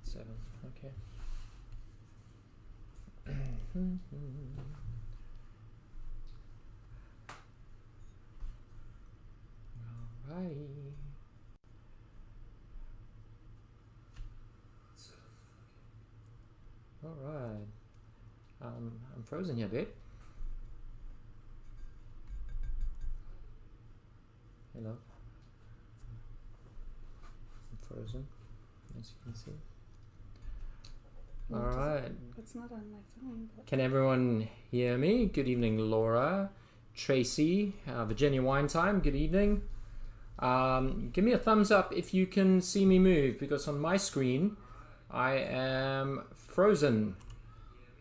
7. Okay. Alrighty. Alright. I'm frozen here, babe. Hello. I'm frozen, as you can see. Alright. It's not on my phone. But... Can everyone hear me? Good evening, Laura. Tracy, Virginia Wine Time, good evening. Give me a thumbs up if you can see me move, because on my screen I am frozen.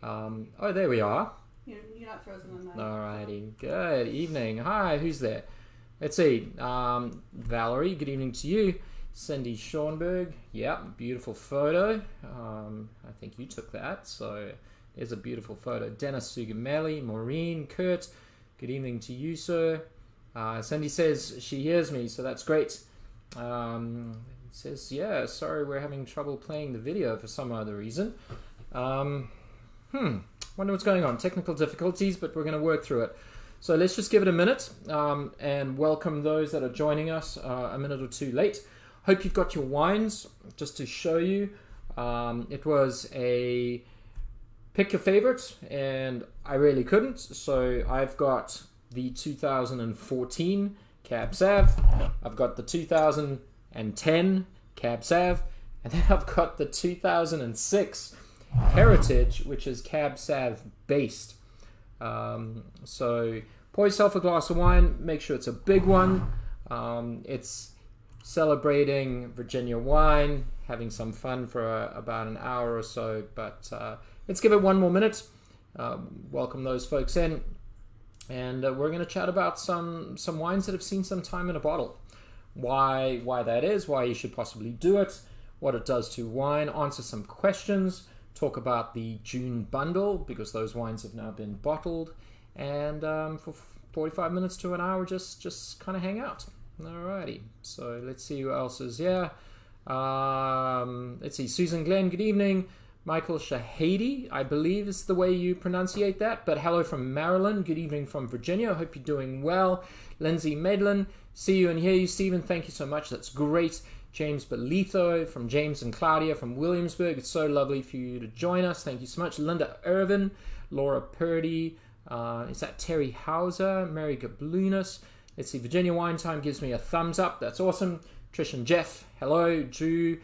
Oh, there we are. You're not frozen on that. Alrighty, good evening. Hi, who's there? Let's see. Valerie, good evening to you. Cindy Schoenberg, yeah, beautiful photo. I think you took that, so there's a beautiful photo. Dennis Sugameli, Maureen, Kurt, good evening to you, sir. Cindy says she hears me, so that's great. It says, yeah, sorry, we're having trouble playing the video for some other reason. Wonder what's going on. Technical difficulties, but we're going to work through it. So let's just give it a minute and welcome those that are joining us a minute or two late. Hope you've got your wines. Just to show you, it was a pick your favorite, and I really couldn't. So I've got the 2014 Cab Sav, I've got the 2010 Cab Sav, and then I've got the 2006 Heritage, which is Cab Sav based. So pour yourself a glass of wine, make sure it's a big one. It's celebrating Virginia wine, having some fun for about an hour or so, but let's give it one more minute. Welcome those folks in, and we're going to chat about some wines that have seen some time in a bottle, why that is, why you should possibly do it, what it does to wine, answer some questions, talk about the June bundle, because those wines have now been bottled, and for 45 minutes to an hour, just kind of hang out. Alrighty, so let's see who else is here. Let's see, Susan Glenn, good evening. Michael Shahady, I believe is the way you pronunciate that, but hello from Maryland, good evening from Virginia, hope you're doing well. Lindsay Medlin, see you and hear you. Stephen, thank you so much, that's great. James Belitho from James and Claudia from Williamsburg, it's so lovely for you to join us, thank you so much. Linda Irvin, Laura Purdy, is that Terry Hauser, Mary Gablunas. Let's see, Virginia Wine Time gives me a thumbs up, that's awesome. Trish and Jeff, hello. Drew,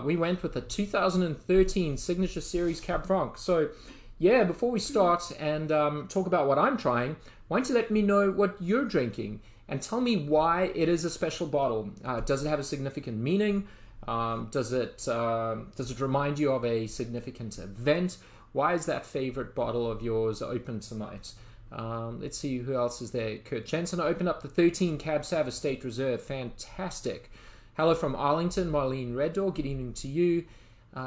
we went with the 2013 Signature Series Cab Franc. So yeah, before we start and talk about what I'm trying, why don't you let me know what you're drinking and tell me why it is a special bottle. Does it have a significant meaning? Does it remind you of a significant event? Why is that favorite bottle of yours open tonight? Let's see who else is there. Kurt Jensen opened up the 13 Cab Sav Estate Reserve. Fantastic. Hello from Arlington, Marlene Reddoor. Good evening to you.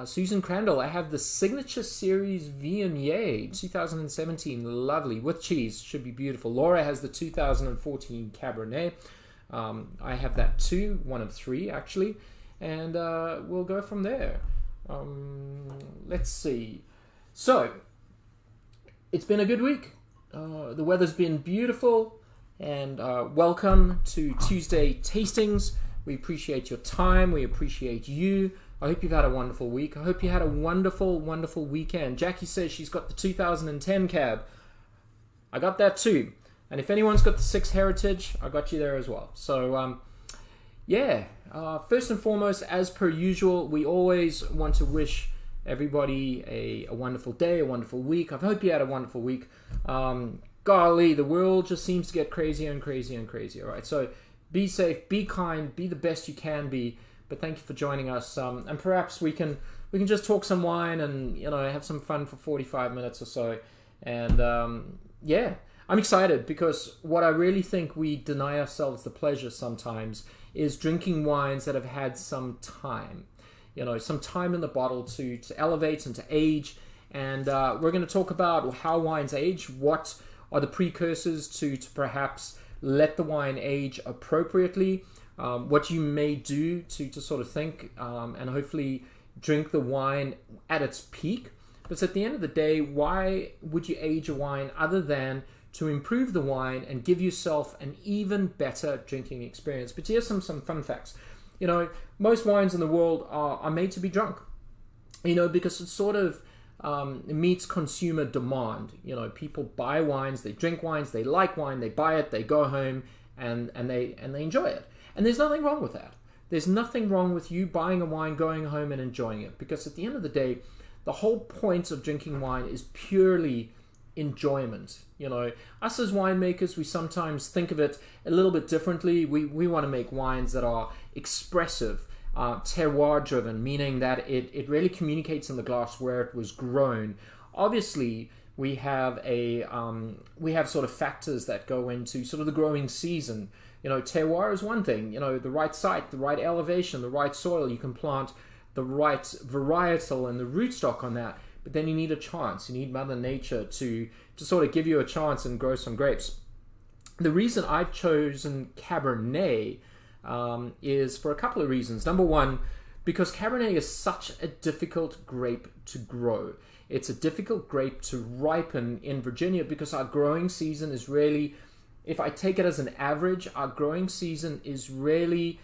Susan Crandall, I have the Signature Series Viognier 2017. Lovely. With cheese. Should be beautiful. Laura has the 2014 Cabernet. I have that too. One of three, actually. And we'll go from there. Let's see. So, it's been a good week. The weather's been beautiful, and welcome to Tuesday Tastings. We appreciate your time. We appreciate you. I hope you've had a wonderful week. I hope you had a wonderful, wonderful weekend. Jackie says she's got the 2010 Cab. I got that too. And if anyone's got the 6 Heritage, I got you there as well. So, yeah. First and foremost, as per usual, we always want to wish everybody a wonderful day, a wonderful week. I hope you had a wonderful week. Golly, the world just seems to get crazier and crazier and crazier, right? So be safe, be kind, be the best you can be. But thank you for joining us. And perhaps we can just talk some wine and have some fun for 45 minutes or so. And yeah, I'm excited because what I really think we deny ourselves the pleasure sometimes is drinking wines that have had some time. Some time in the bottle to elevate and to age. And we're going to talk about how wines age, what are the precursors to perhaps let the wine age appropriately, what you may do to sort of think and hopefully drink the wine at its peak. But at the end of the day, why would you age a wine other than to improve the wine and give yourself an even better drinking experience? But here's some fun facts. Most wines in the world are made to be drunk, because it sort of meets consumer demand. People buy wines, they drink wines, they like wine, they buy it, they go home and they enjoy it. And there's nothing wrong with that. There's nothing wrong with you buying a wine, going home and enjoying it, because at the end of the day, the whole point of drinking wine is purely enjoyment. Us as winemakers, we sometimes think of it a little bit differently. We want to make wines that are expressive, terroir driven, meaning that it really communicates in the glass where it was grown. Obviously, we have sort of factors that go into sort of the growing season. Terroir is one thing. The right site, the right elevation, the right soil. You can plant the right varietal and the rootstock on that, but then you need a chance. You need Mother Nature to sort of give you a chance and grow some grapes. The reason I've chosen Cabernet is for a couple of reasons. Number one, because Cabernet is such a difficult grape to grow. It's a difficult grape to ripen in Virginia because our growing season is really, if I take it as an average, our growing season is really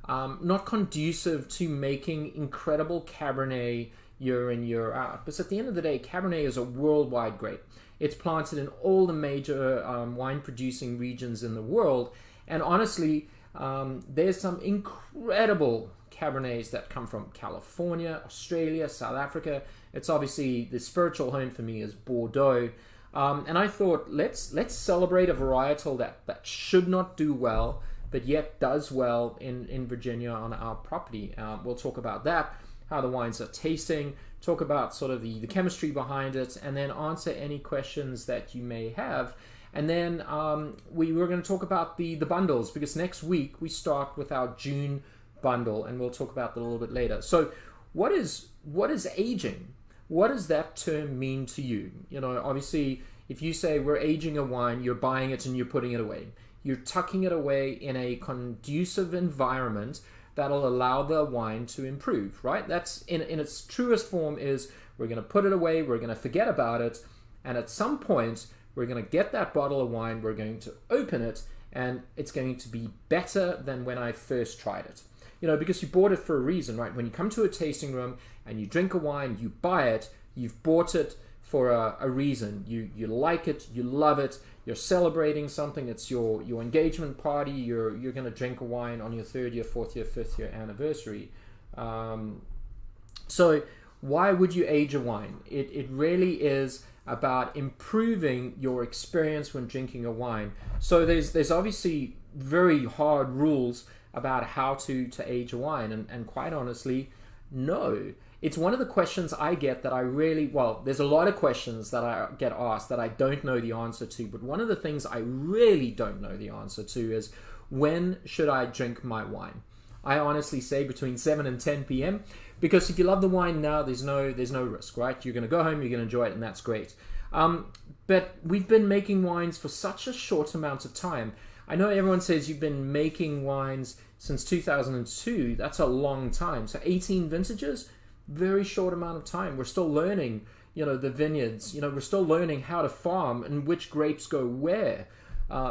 not conducive to making incredible Cabernet year in, year out. But at the end of the day, Cabernet is a worldwide grape. It's planted in all the major wine-producing regions in the world. And honestly, there's some incredible Cabernets that come from California, Australia, South Africa. It's obviously the spiritual home for me is Bordeaux. And I thought, let's celebrate a varietal that should not do well, but yet does well in Virginia on our property. We'll talk about that, how the wines are tasting, talk about sort of the chemistry behind it, and then answer any questions that you may have. And then we were going to talk about the bundles, because next week we start with our June bundle, and we'll talk about that a little bit later. So what is aging? What does that term mean to you? Obviously, if you say we're aging a wine, you're buying it and you're putting it away. You're tucking it away in a conducive environment that'll allow the wine to improve, right? That's in its truest form is we're going to put it away, we're going to forget about it, and at some point we're going to get that bottle of wine, we're going to open it, and it's going to be better than when I first tried it. Because you bought it for a reason, right? When you come to a tasting room and you drink a wine, you buy it, you've bought it for a reason. You like it, you love it, you're celebrating something, it's your engagement party, you're going to drink a wine on your 3rd year, 4th year, 5th year anniversary. So why would you age a wine? It really is about improving your experience when drinking a wine. So there's obviously very hard rules about how to age a wine, and quite honestly, no. It's one of the questions I get that I really, there's a lot of questions that I get asked that I don't know the answer to, but one of the things I really don't know the answer to is, when should I drink my wine? I honestly say between 7 and 10 p.m. because if you love the wine now, there's no risk, right? You're going to go home, you're going to enjoy it, and that's great. But we've been making wines for such a short amount of time. I know everyone says you've been making wines since 2002. That's a long time. So 18 vintages, very short amount of time. We're still learning, the vineyards. We're still learning how to farm and which grapes go where.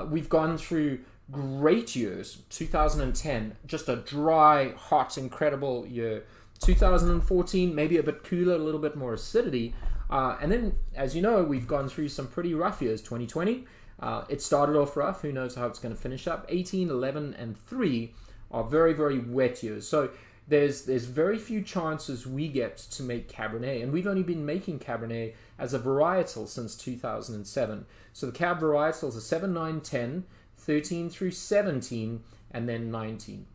We've gone through great years. 2010, just a dry, hot, incredible year. 2014, maybe a bit cooler, a little bit more acidity. And then, as you know, we've gone through some pretty rough years. 2020, it started off rough. Who knows how it's going to finish up. 18, 11, and 3 are very, very wet years. So there's very few chances we get to make Cabernet. And we've only been making Cabernet as a varietal since 2007. So the Cab varietals are 7, 9, 10, 13 through 17, and then 19.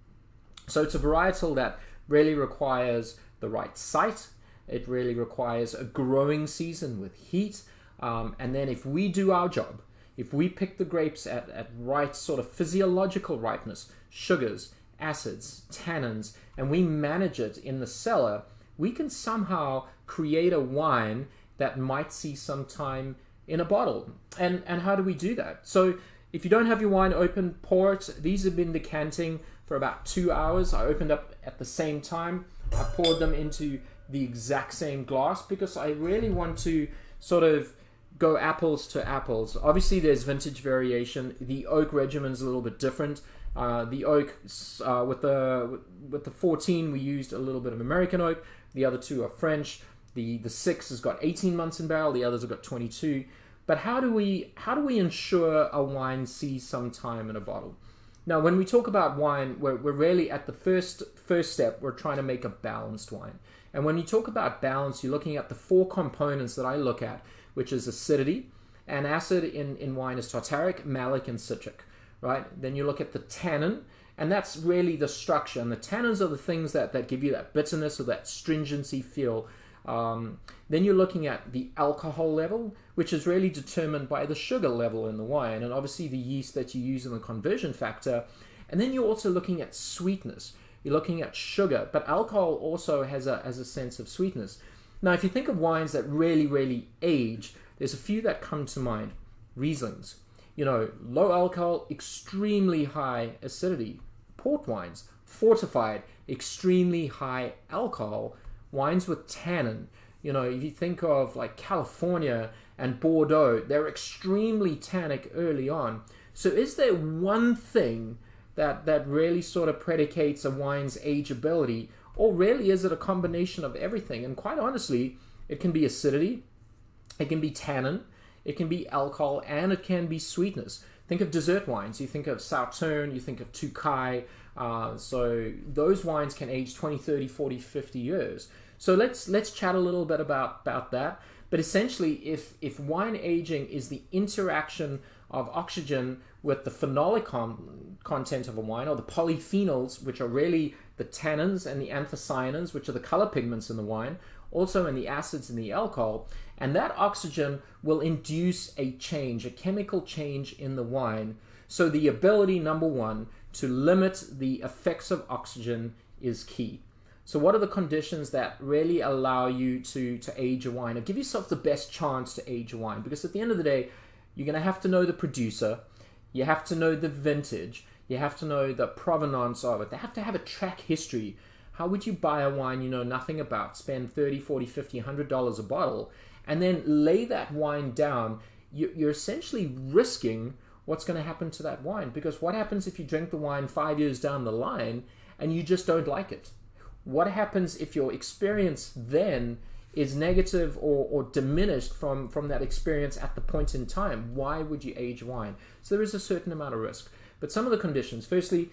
So it's a varietal that really requires the right site. It really requires a growing season with heat. And then if we do our job, if we pick the grapes at right sort of physiological ripeness, sugars, acids, tannins, and we manage it in the cellar, we can somehow create a wine that might see some time in a bottle. And how do we do that? So if you don't have your wine open, pour it. These have been decanting for about 2 hours. I opened up at the same time. I poured them into the exact same glass because I really want to sort of go apples to apples. Obviously, there's vintage variation. The oak regimen is a little bit different. The oak with the 14, we used a little bit of American oak. The other two are French. The 6 has got 18 months in barrel. The others have got 22. But how do we ensure a wine sees some time in a bottle? Now, when we talk about wine, we're really at the first step. We're trying to make a balanced wine. And when you talk about balance, you're looking at the 4 components that I look at, which is acidity. And acid in wine is tartaric, malic, and citric, right? Then you look at the tannin, and that's really the structure. And the tannins are the things that give you that bitterness or that stringency feel. Then you're looking at the alcohol level, which is really determined by the sugar level in the wine, and obviously the yeast that you use in the conversion factor. And then you're also looking at sweetness. You're looking at sugar, but alcohol also has a sense of sweetness. Now, if you think of wines that really, really age, there's a few that come to mind. Rieslings, low alcohol, extremely high acidity. Port wines, fortified, extremely high alcohol. Wines with tannin, if you think of like California and Bordeaux, they're extremely tannic early on. So is there one thing that really sort of predicates a wine's ageability, or really is it a combination of everything? And quite honestly, it can be acidity, it can be tannin, it can be alcohol, and it can be sweetness. Think of dessert wines. You think of Sauternes, you think of Touquet. So those wines can age 20, 30, 40, 50 years. So let's chat a little bit about that. But essentially, if wine aging is the interaction of oxygen with the phenolic content of a wine, or the polyphenols, which are really the tannins, and the anthocyanins, which are the color pigments in the wine, also in the acids and the alcohol, and that oxygen will induce a chemical change in the wine. So the ability, number one, to limit the effects of oxygen is key. So what are the conditions that really allow you to age a wine, or give yourself the best chance to age a wine? Because at the end of the day, you're going to have to know the producer, you have to know the vintage, you have to know the provenance of it. They have to have a track history. How would you buy a wine you know nothing about, spend $30, $40, $50, $100 a bottle, and then lay that wine down? You're essentially risking what's going to happen to that wine. Because what happens if you drink the wine 5 years down the line and you just don't like it? What happens if your experience then is negative or diminished from that experience at the point in time? Why would you age wine? So there is a certain amount of risk. But some of the conditions, firstly,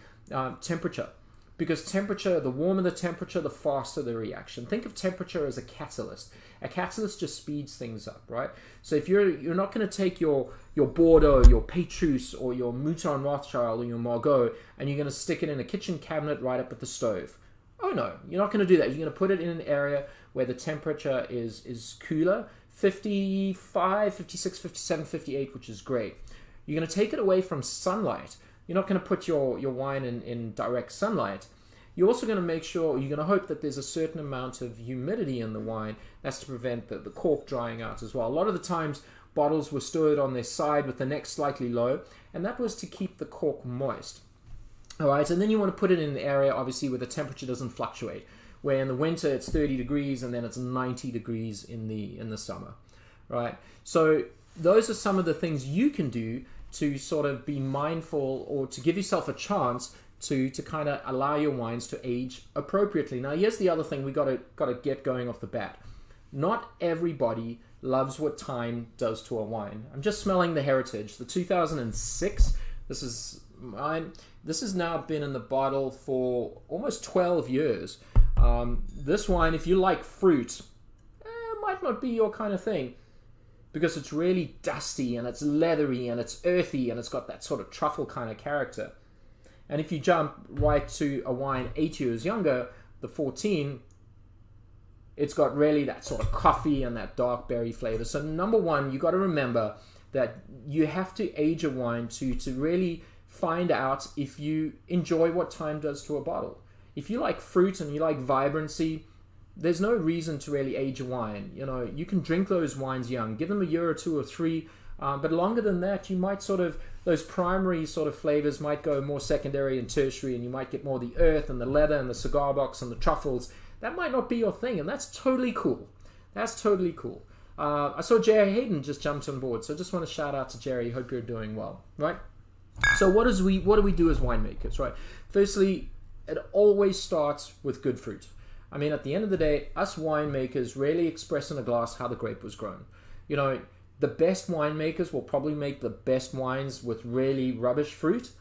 temperature. Because temperature, the warmer the temperature, the faster the reaction. Think of temperature as a catalyst. A catalyst just speeds things up, right? So if you're not going to take your Bordeaux, your Petrus, or your Mouton Rothschild, or your Margaux, and you're going to stick it in a kitchen cabinet right up at the stove. Oh no, you're not going to do that. You're going to put it in an area where the temperature is cooler, 55, 56, 57, 58, which is great. You're going to take it away from sunlight. You're not going to put your wine in direct sunlight. You're also going to make sure, you're going to hope that there's a certain amount of humidity in the wine. That's to prevent the cork drying out as well. A lot of the times, bottles were stored on their side with the neck slightly low, and that was to keep the cork moist. All right, and then you want to put it in an area, obviously, where the temperature doesn't fluctuate, where in the winter it's 30 degrees and then it's 90 degrees in the summer, right? So those are some of the things you can do to sort of be mindful, or to give yourself a chance to kind of allow your wines to age appropriately. Now, here's the other thing we got to get going off the bat. Not everybody loves what time does to a wine. I'm just smelling the Heritage, the 2006. This has now been in the bottle for almost 12 years. This wine, if you like fruit, might not be your kind of thing, because it's really dusty and it's leathery and it's earthy and it's got that sort of truffle kind of character. And if you jump right to a wine 8 years younger, the 14, it's got really that sort of coffee and that dark berry flavor. So number one, you got to remember that you have to age a wine to really find out if you enjoy what time does to a bottle. If you like fruit and you like vibrancy, there's no reason to really age a wine. You can drink those wines young, give them a year or two or three, but longer than that, you might those primary sort of flavors might go more secondary and tertiary, and you might get more the earth and the leather and the cigar box and the truffles that might not be your thing, and that's totally cool. That's totally cool. I saw Jerry Hayden just jumped on board, so I just want to shout out to Jerry. Hope you're doing well, right? So what do we do as winemakers, right? Firstly, it always starts with good fruit. I mean, at the end of the day, us winemakers rarely express in a glass how the grape was grown. You know, the best winemakers will probably make the best wines with really rubbish fruit.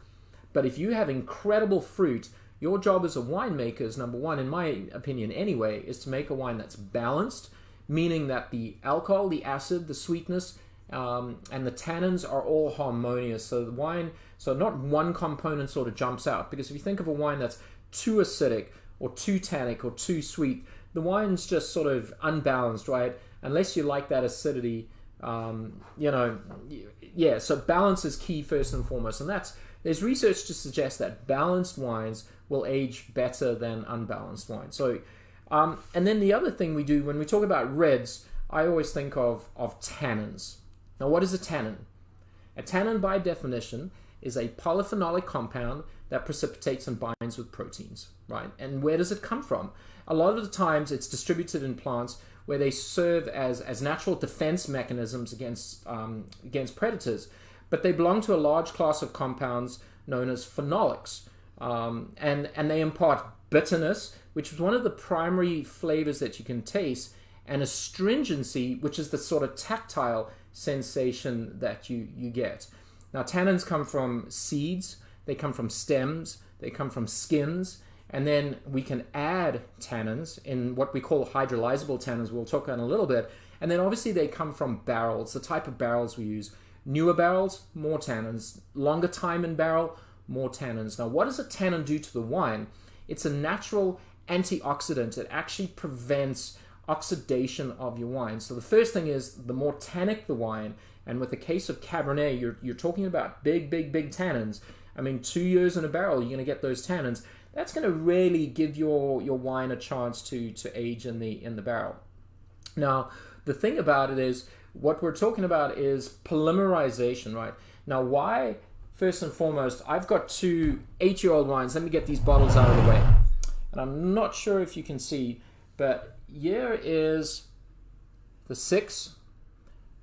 But if you have incredible fruit, your job as a winemaker is, number one, in my opinion anyway, is to make a wine that's balanced, meaning that the alcohol, the acid, the sweetness, and the tannins are all harmonious. So the wine, so not one component sort of jumps out. Because if you think of a wine that's too acidic or too tannic or too sweet, the wine's just sort of unbalanced, right? Unless you like that acidity, yeah. So balance is key first and foremost, and there's research to suggest that balanced wines will age better than unbalanced wines. So, and then the other thing we do when we talk about reds, I always think of tannins. Now, what is a tannin? A tannin, by definition, is a polyphenolic compound that precipitates and binds with proteins, right? And where does it come from? A lot of the times it's distributed in plants where they serve as natural defense mechanisms against predators, but they belong to a large class of compounds known as phenolics, and they impart bitterness, which is one of the primary flavors that you can taste, and astringency, which is the sort of tactile sensation that you get. Now, tannins come from seeds, they come from stems, they come from skins, and then we can add tannins in what we call hydrolyzable tannins. We'll talk about in a little bit. And then obviously they come from barrels, the type of barrels we use. Newer barrels, more tannins. Longer time in barrel, more tannins. Now, what does a tannin do to the wine? It's a natural antioxidant. It actually prevents oxidation of your wine. So the first thing is, the more tannic the wine, and with the case of Cabernet, you're talking about big tannins. I mean, 2 years in a barrel, you're going to get those tannins. That's going to really give your wine a chance to age in the barrel. Now, the thing about it is, what we're talking about is polymerization, right? Now, why? First and foremost, I've got 2 8-year-old wines. Let me get these bottles out of the way. And I'm not sure if you can see, but here is the 6,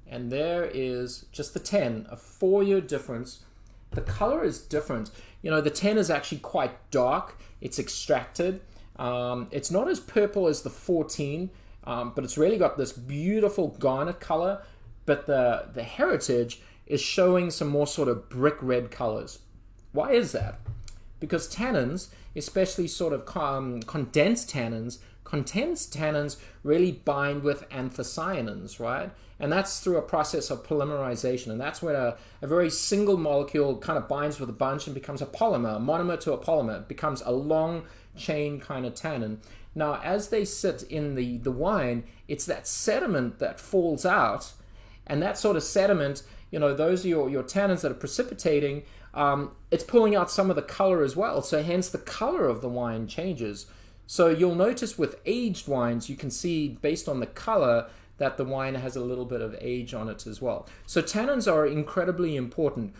and there is just the 10, a 4-year difference. The color is different. You know, the 10 is actually quite dark. It's extracted. It's not as purple as the 14, but it's really got this beautiful garnet color. But the heritage is showing some more sort of brick red colors. Why is that? Because tannins, especially sort of condensed tannins really bind with anthocyanins, right? And that's through a process of polymerization. And that's when a very single molecule kind of binds with a bunch and becomes a polymer, a monomer to a polymer. It becomes a long chain kind of tannin. Now, as they sit in the wine, it's that sediment that falls out. And that sort of sediment, you know, those are your tannins that are precipitating. It's pulling out some of the color as well. So hence the color of the wine changes. So you'll notice with aged wines, you can see based on the color that the wine has a little bit of age on it as well. So tannins are incredibly important,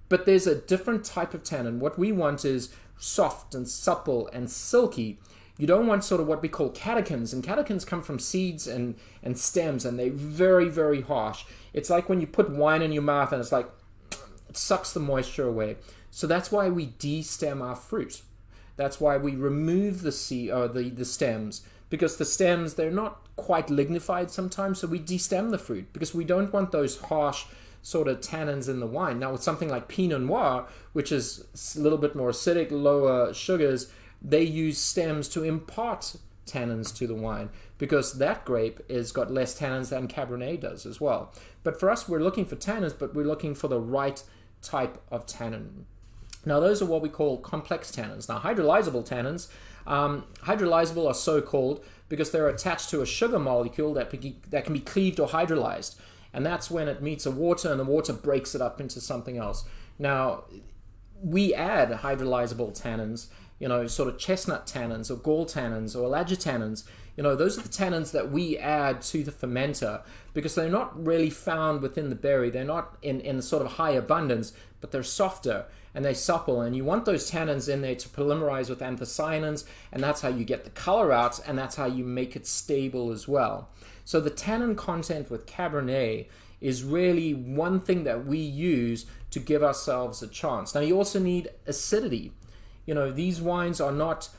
but there's a different type of tannin. What we want is soft and supple and silky. You don't want sort of what we call catechins, and catechins come from seeds and stems, and they're very harsh. It's like when you put wine in your mouth and it's like, it sucks the moisture away. So that's why we de-stem our fruit. That's why we remove the stems, because the stems, they're not quite lignified sometimes, so we de-stem the fruit because we don't want those harsh sort of tannins in the wine. Now, with something like Pinot Noir, which is a little bit more acidic, lower sugars, they use stems to impart tannins to the wine because that grape has got less tannins than Cabernet does as well. But for us, we're looking for tannins, but we're looking for the right type of tannin. Now, those are what we call complex tannins. Now, hydrolyzable tannins, hydrolyzable are so called because they're attached to a sugar molecule that can be cleaved or hydrolyzed. And that's when it meets a water and the water breaks it up into something else. Now, we add hydrolyzable tannins, you know, sort of chestnut tannins or gall tannins or elagitannins. You know, those are the tannins that we add to the fermenter because they're not really found within the berry. They're not in sort of high abundance, but they're softer. and they're supple, and you want those tannins in there to polymerize with anthocyanins, and that's how you get the color out, and that's how you make it stable as well. So the tannin content with Cabernet is really one thing that we use to give ourselves a chance. Now you also need acidity. You know, these wines are not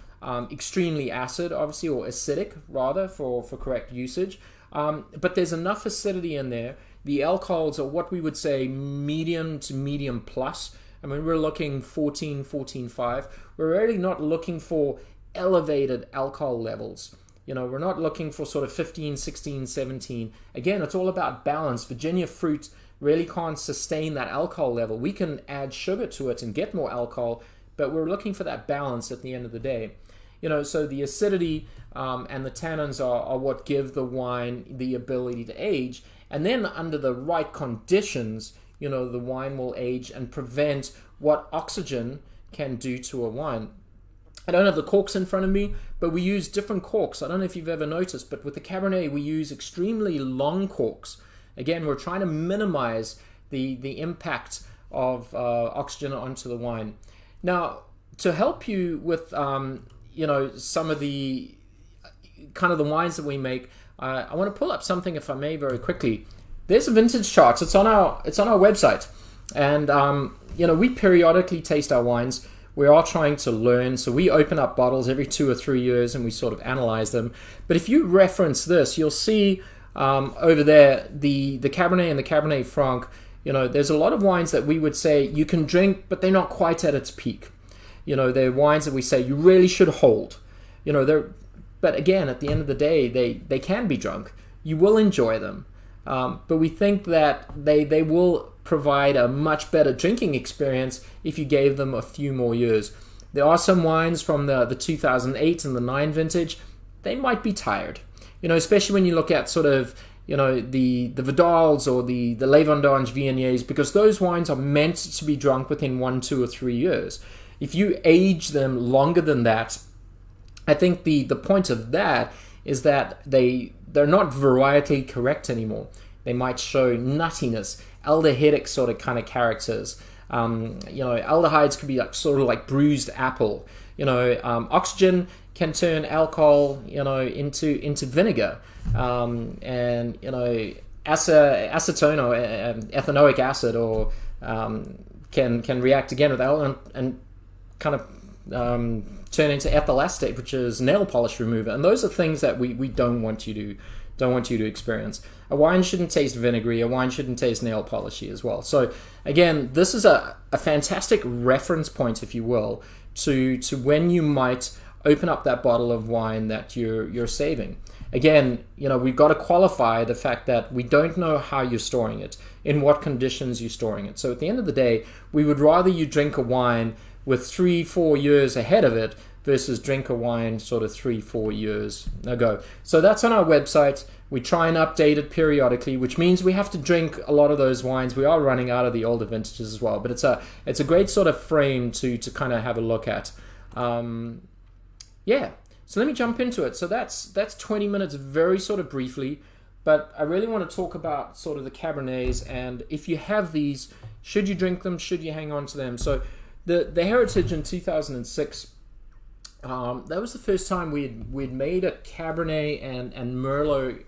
extremely acid, obviously, or acidic rather, for correct usage. But there's enough acidity in there. The alcohols are what we would say medium to medium plus. I mean, we're looking 14.5. We're really not looking for elevated alcohol levels. You know, we're not looking for sort of 15, 16, 17. Again, it's all about balance. Virginia fruit really can't sustain that alcohol level. We can add sugar to it and get more alcohol, but we're looking for that balance at the end of the day. You know, so the acidity and the tannins are what give the wine the ability to age. And then under the right conditions, you know, the wine will age and prevent what oxygen can do to a wine. I don't have the corks in front of me, but we use different corks. I don't know if you've ever noticed, but with the Cabernet, we use extremely long corks. Again, we're trying to minimize the impact of oxygen onto the wine. Now, to help you with, you know, some of the kind of the wines that we make, I want to pull up something, if I may, very quickly. There's a vintage chart. It's on our website, and you know, we periodically taste our wines. We are trying to learn, so we open up bottles every 2 or 3 years and we sort of analyze them. But if you reference this, you'll see over there the Cabernet and the Cabernet Franc. You know, there's a lot of wines that we would say you can drink, but they're not quite at its peak. You know, they're wines that we say you really should hold. You know, but again, at the end of the day, they can be drunk. You will enjoy them, but we think that they will provide a much better drinking experience if you gave them a few more years. There are some wines from the 2008 and the 9 vintage. They might be tired, you know, especially when you look at sort of, you know, the Vidals or the Les Vendanges Viogniers, because those wines are meant to be drunk within 1, 2, or 3 years. If you age them longer than that, I think the point of that is that they're not varietally correct anymore. They might show nuttiness, aldehydic sort of kind of characters. You know, aldehydes could be like sort of like bruised apple. You know, oxygen can turn alcohol, you know, into vinegar, and you know, acetone or ethanoic acid or can react again with alcohol and kind of turn into ethyl acetate, which is nail polish remover. And those are things that we don't want you to experience. A wine shouldn't taste vinegary. A wine shouldn't taste nail polishy as well. So again, this is a fantastic reference point, if you will, to when you might open up that bottle of wine that you're saving. Again, you know, we've got to qualify the fact that we don't know how you're storing it, in what conditions you're storing it. So at the end of the day, we would rather you drink a wine with 3-4 years ahead of it versus drink a wine sort of 3-4 years ago. So that's on our website. We try and update it periodically, which means we have to drink a lot of those wines. We are running out of the older vintages as well, but it's a great sort of frame to kind of have a look at. Yeah, so let me jump into it. So that's 20 minutes very sort of briefly, but I really want to talk about sort of the Cabernets, and if you have these, should you drink them? Should you hang on to them? So the Heritage in 2006, that was the first time we'd made a Cabernet and Merlot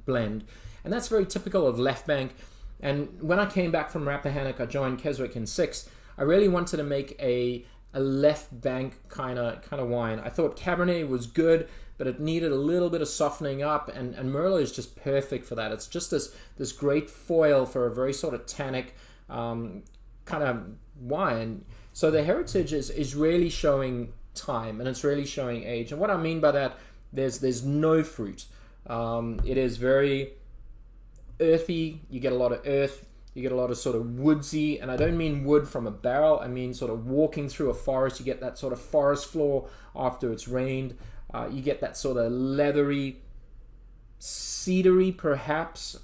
blend, and that's very typical of Left Bank. And when I came back from Rappahannock, I joined Keswick in 6. I really wanted to make a Left Bank kind of wine. I thought Cabernet was good, but it needed a little bit of softening up, and Merlot is just perfect for that. It's just this great foil for a very sort of tannic kind of wine. So the Heritage is really showing time, and it's really showing age. And what I mean by that, there's no fruit. It is very earthy. You get a lot of earth. You get a lot of sort of woodsy, and I don't mean wood from a barrel. I mean sort of walking through a forest. You get that sort of forest floor after it's rained. You get that sort of leathery, cedary perhaps,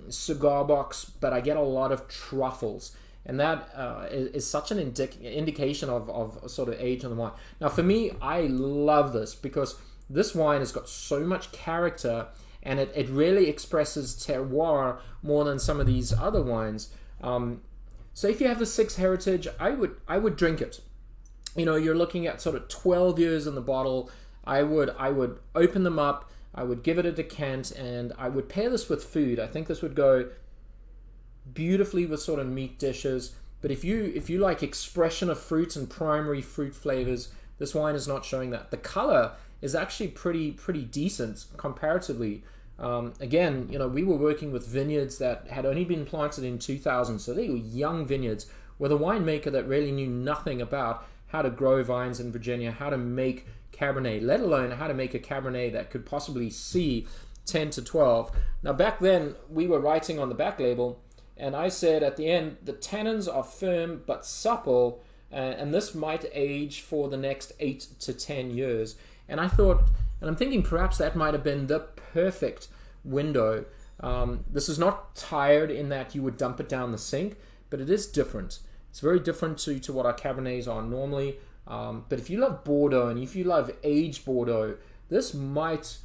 cigar box, but I get a lot of truffles. And that is such an indication of sort of age on the wine. Now for me, I love this because this wine has got so much character, and it really expresses terroir more than some of these other wines. So if you have the 6 Heritage, I would drink it. You know, you're looking at sort of 12 years in the bottle. I would open them up, I would give it a decant, and I would pair this with food. I think this would go beautifully with sort of meat dishes. But if you like expression of fruit and primary fruit flavors, this wine is not showing that. The color is actually pretty decent comparatively. Again, you know, we were working with vineyards that had only been planted in 2000, so they were young vineyards with a winemaker that really knew nothing about how to grow vines in Virginia, how to make Cabernet, let alone how to make a Cabernet that could possibly see 10 to 12. Now back then, we were writing on the back label, and I said at the end, the tannins are firm but supple, and this might age for the next 8 to 10 years. And I thought, and I'm thinking perhaps that might have been the perfect window. This is not tired in that you would dump it down the sink, but it is different. It's very different to what our Cabernets are normally. But if you love Bordeaux and if you love aged Bordeaux, this might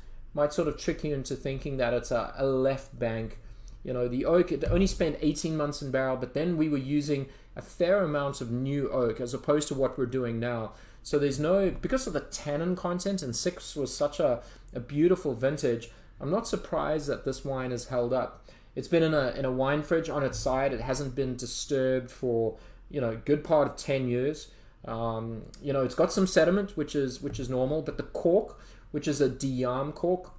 sort of trick you into thinking that it's a left bank. You know, the oak, it only spent 18 months in barrel, but then we were using a fair amount of new oak as opposed to what we're doing now. So there's no, because of the tannin content, and 6 was such a beautiful vintage, I'm not surprised that this wine is held up. It's been in a wine fridge on its side. It hasn't been disturbed for, you know, a good part of 10 years. You know, it's got some sediment, which is normal, but the cork, which is a Diam cork,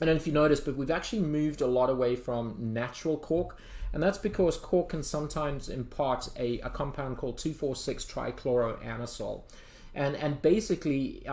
I don't know if you noticed, but we've actually moved a lot away from natural cork, and that's because cork can sometimes impart a compound called 2,4,6-trichloroanisole. And basically,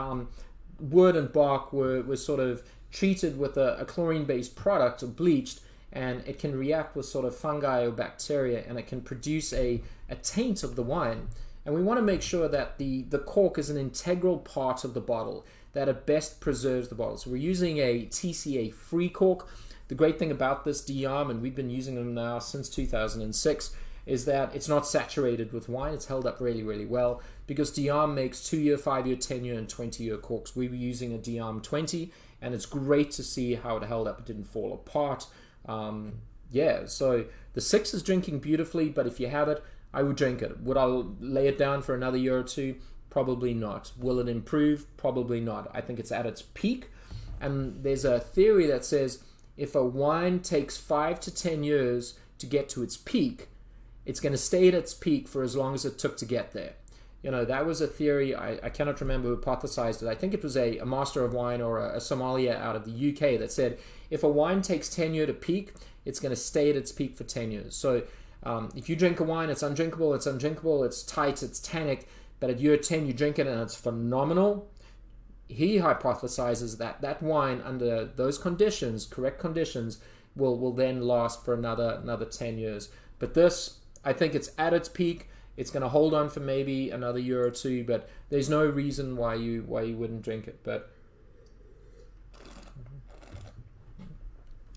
wood and bark were sort of treated with a chlorine-based product or bleached, and it can react with sort of fungi or bacteria, and it can produce a taint of the wine. And we want to make sure that the cork is an integral part of the bottle, that it best preserves the bottle. So we're using a TCA-free cork. The great thing about this Diam, and we've been using them now since 2006, is that it's not saturated with wine. It's held up really, really well, because Diam makes 2-year, 5-year, 10-year, and 20-year corks. We were using a Diam 20, and it's great to see how it held up. It didn't fall apart. Yeah, so the 6 is drinking beautifully, but if you have it, I would drink it. Would I lay it down for another year or two? Probably not. Will it improve? Probably not. I think it's at its peak. And there's a theory that says if a wine takes 5 to 10 years to get to its peak, it's going to stay at its peak for as long as it took to get there. You know, that was a theory. I cannot remember who hypothesized it. I think it was a master of wine or a sommelier out of the UK that said if a wine takes 10 years to peak, it's going to stay at its peak for 10 years. So if you drink a wine, it's undrinkable, it's tight, it's tannic, but at year 10 you drink it and it's phenomenal. He hypothesizes that wine under those conditions, correct conditions, will then last for another 10 years. But this, I think it's at its peak. It's going to hold on for maybe another year or two, but there's no reason why you wouldn't drink it. But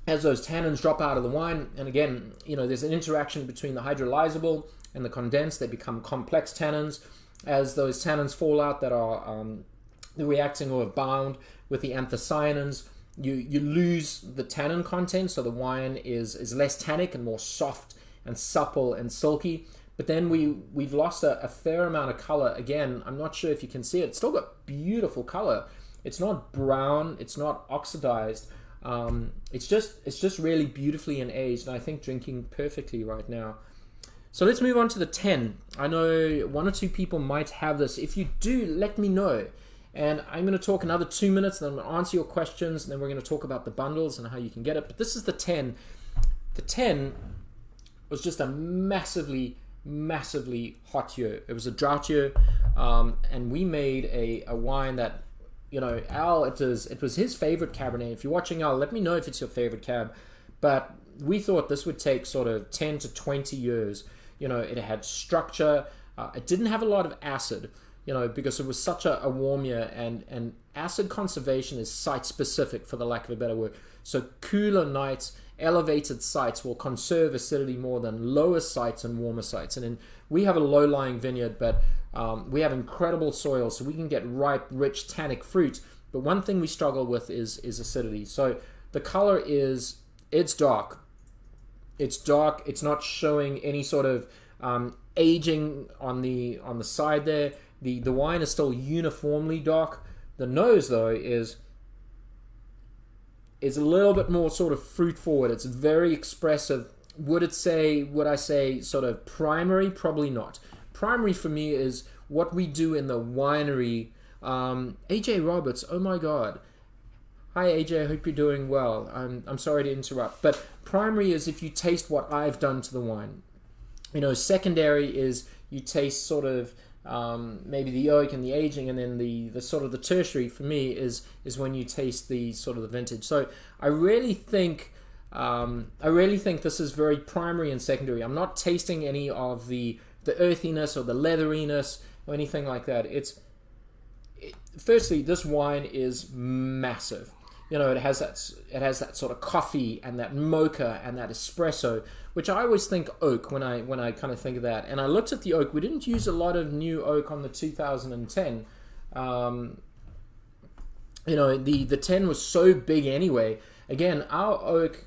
as those tannins drop out of the wine, and again, you know, there's an interaction between the hydrolyzable and the condensed. They become complex tannins. As those tannins fall out that are reacting or have bound with the anthocyanins, you lose the tannin content, so the wine is less tannic and more soft and supple and silky. But then we've lost a fair amount of color. Again, I'm not sure if you can see it. It's still got beautiful color. It's not brown. It's not oxidized. It's just really beautifully and aged, and I think drinking perfectly right now. So let's move on to the 10. I know 1 or 2 people might have this. If you do, let me know. And I'm going to talk another 2 minutes, then I'm going to answer your questions, and then we're going to talk about the bundles and how you can get it. But this is the 10. The 10 was just a massively hot year. It was a drought year, and we made a wine that, you know, Al, it was his favorite Cabernet. If you're watching, Al, let me know if it's your favorite Cab. But we thought this would take sort of 10 to 20 years. You know, it had structure. It didn't have a lot of acid, you know, because it was such a warm year, and acid conservation is site-specific, for the lack of a better word. So cooler nights, elevated sites will conserve acidity more than lower sites and warmer sites. And we have a low-lying vineyard, but we have incredible soil, so we can get ripe, rich, tannic fruit. But one thing we struggle with is acidity. So the color it's dark. It's dark. It's not showing any sort of aging on the side there. The wine is still uniformly dark. The nose, though, is a little bit more sort of fruit forward. It's very expressive. Would I say sort of primary? Probably not. Primary for me is what we do in the winery. AJ Roberts, oh my God. Hi AJ, I hope you're doing well. I'm sorry to interrupt. But primary is if you taste what I've done to the wine. Secondary is you taste sort of maybe the oak and the aging, and then the sort of the tertiary for me is when you taste the sort of the vintage. So I really think this is very primary and secondary. I'm not tasting any of the earthiness or the leatheriness or anything like that. Firstly, this wine is massive. It has that sort of coffee and that mocha and that espresso, which I always think oak when I kind of think of that. And I looked at the oak. We didn't use a lot of new oak on the 2010. The 10 was so big anyway. Again, our oak,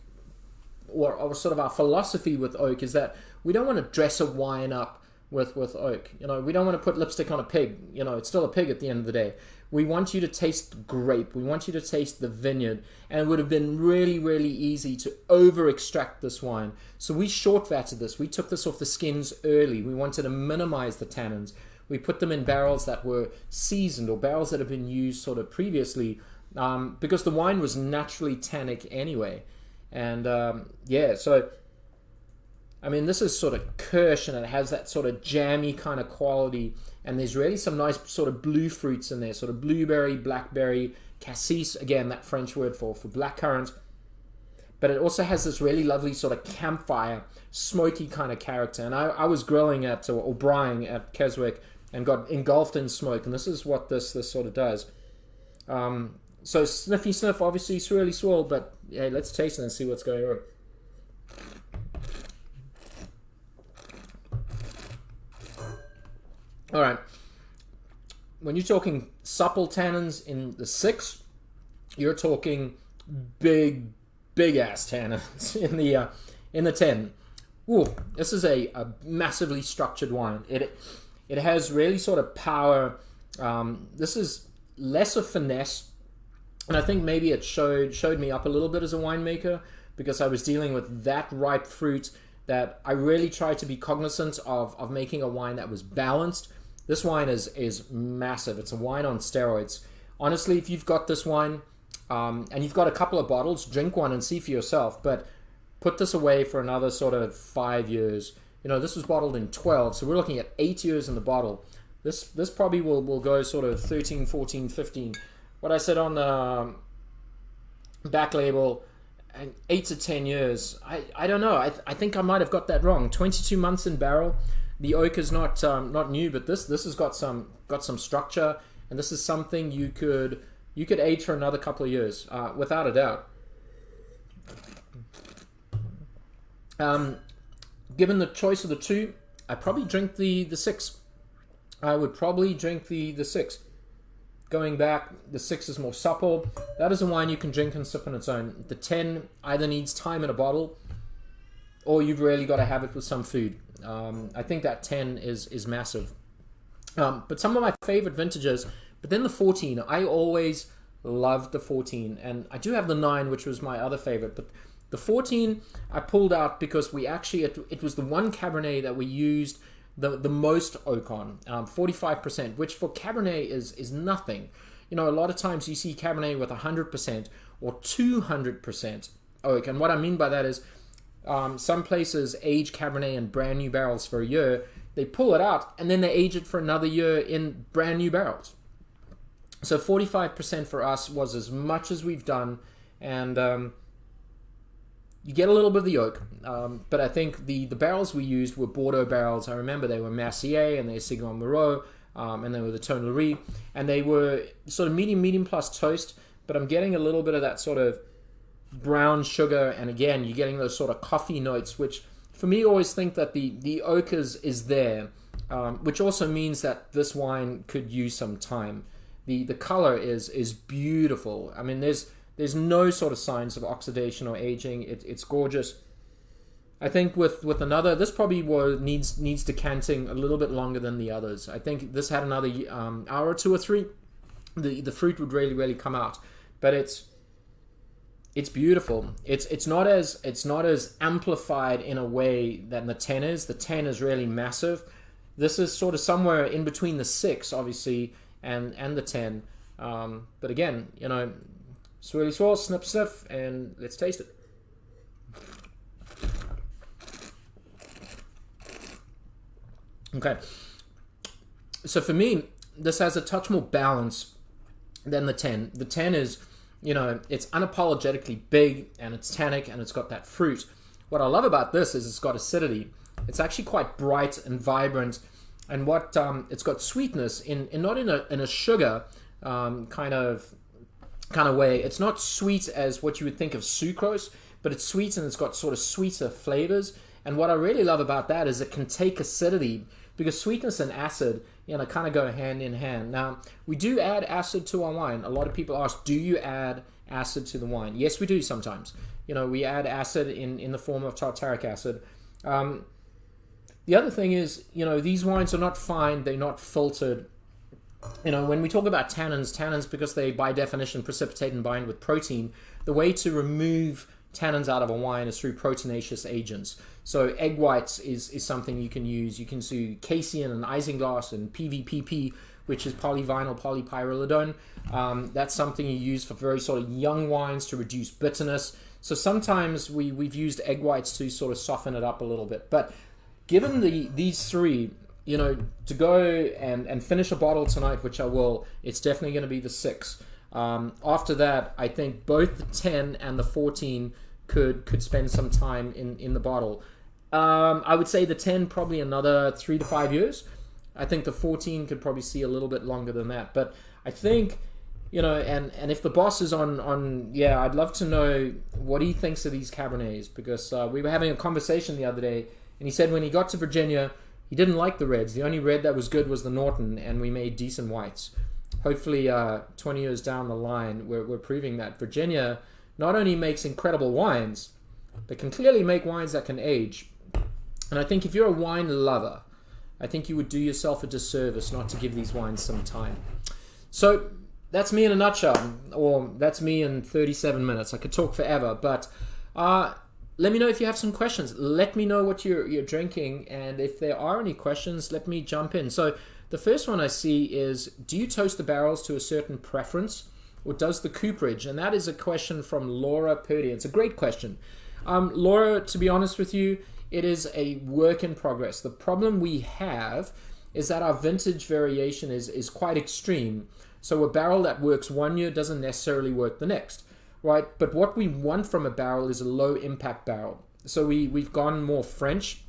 or sort of our philosophy with oak, is that we don't want to dress a wine up with oak. We don't want to put lipstick on a pig. It's still a pig at the end of the day. We want you to taste grape. We want you to taste the vineyard. And it would have been really, really easy to over-extract this wine. So we short-vatted this. We took this off the skins early. We wanted to minimize the tannins. We put them in barrels that were seasoned, or barrels that have been used sort of previously, because the wine was naturally tannic anyway. And so this is sort of kirsch, and it has that sort of jammy kind of quality. And there's really some nice sort of blue fruits in there, sort of blueberry, blackberry, cassis, again, that French word for blackcurrant. But it also has this really lovely sort of campfire, smoky kind of character. And I was grilling or braaiing at Keswick and got engulfed in smoke. And this is what this sort of does. So sniffy sniff, obviously swirly swirl, but hey, let's taste it and see what's going on. All right, when you're talking supple tannins in the 6, you're talking big ass tannins in the 10. Ooh, this is a massively structured wine. It has really sort of power. This is less of finesse, and I think maybe it showed me up a little bit as a winemaker, because I was dealing with that ripe fruit that I really tried to be cognizant of making a wine that was balanced. This wine is massive. It's a wine on steroids. Honestly, if you've got this wine and you've got a couple of bottles, drink one and see for yourself. But put this away for another sort of 5 years. This was bottled in 12, so we're looking at 8 years in the bottle. This probably will go sort of 13, 14, 15. What I said on the back label, 8 to 10 years. I don't know. I think I might have got that wrong. 22 months in barrel. The oak is not new, but this has got some structure, and this is something you could age for another couple of years, without a doubt. Given the choice of the 2, I'd probably drink the 6. I would probably drink the 6. Going back, the 6 is more supple. That is a wine you can drink and sip on its own. The 10 either needs time in a bottle, or you've really got to have it with some food. I think that 10 is massive. But some of my favorite vintages, but then the 14, I always loved the 14. And I do have the 9, which was my other favorite. But the 14 I pulled out because it was the one Cabernet that we used the most oak on, 45%, which for Cabernet is nothing. A lot of times you see Cabernet with 100% or 200% oak. And what I mean by that is, some places age Cabernet in brand new barrels for a year. They pull it out and then they age it for another year in brand new barrels. So 45% for us was as much as we've done, and you get a little bit of the oak. But I think the barrels we used were Bordeaux barrels. I remember they were Mercier and they were Signon Moreau, and they were the Tonnerie, and they were sort of medium plus toast. But I'm getting a little bit of that sort of brown sugar, and again you're getting those sort of coffee notes, which for me always think that the oak is there, which also means that this wine could use some time. The color is beautiful. I mean, there's no sort of signs of oxidation or aging. It's gorgeous. I think with another, this probably needs decanting a little bit longer than the others. I think this had another hour or two or three. The fruit would really come out, but it's beautiful. It's not as amplified in a way than the 10 is. The 10 is really massive. This is sort of somewhere in between the 6, obviously, and the 10. But again, swirly swirl, snip sniff, and let's taste it. Okay. So for me, this has a touch more balance than the 10. The 10 is, it's unapologetically big, and it's tannic, and it's got that fruit. What I love about this is it's got acidity. It's actually quite bright and vibrant, and what it's got sweetness in not in a sugar kind of way. It's not sweet as what you would think of sucrose, but it's sweet, and it's got sort of sweeter flavors. And what I really love about that is it can take acidity, because sweetness and acid, kind of go hand in hand. Now, we do add acid to our wine. A lot of people ask, do you add acid to the wine? Yes, we do sometimes. We add acid in the form of tartaric acid. The other thing is, these wines are not fine, they're not filtered. When we talk about tannins, because they by definition precipitate and bind with protein, the way to remove tannins out of a wine is through proteinaceous agents. So egg whites is something you can use. You can do casein and isinglass and PVPP, which is polyvinyl polypyrrolidone. That's something you use for very sort of young wines to reduce bitterness. So sometimes we've used egg whites to sort of soften it up a little bit. But given these three, to go and finish a bottle tonight, which I will, it's definitely going to be the 6. After that, I think both the 10 and the 14 could spend some time in the bottle. I would say the 10 probably another 3 to 5 years. I think the 14 could probably see a little bit longer than that. But I think, and if the boss is on, I'd love to know what he thinks of these Cabernets, because we were having a conversation the other day, and he said when he got to Virginia, he didn't like the reds. The only red that was good was the Norton, and we made decent whites. Hopefully 20 years down the line, we're proving that Virginia not only makes incredible wines, but can clearly make wines that can age. And I think if you're a wine lover, I think you would do yourself a disservice not to give these wines some time. So that's me in a nutshell, or that's me in 37 minutes. I could talk forever, but let me know if you have some questions. Let me know what you're drinking, and if there are any questions, let me jump in. So the first one I see is, do you toast the barrels to a certain preference, or does the cooperage? And that is a question from Laura Purdy. It's a great question. Laura, to be honest with you, it is a work in progress. The problem we have is that our vintage variation is quite extreme. So a barrel that works one year doesn't necessarily work the next, right? But what we want from a barrel is a low impact barrel. So we've gone more French.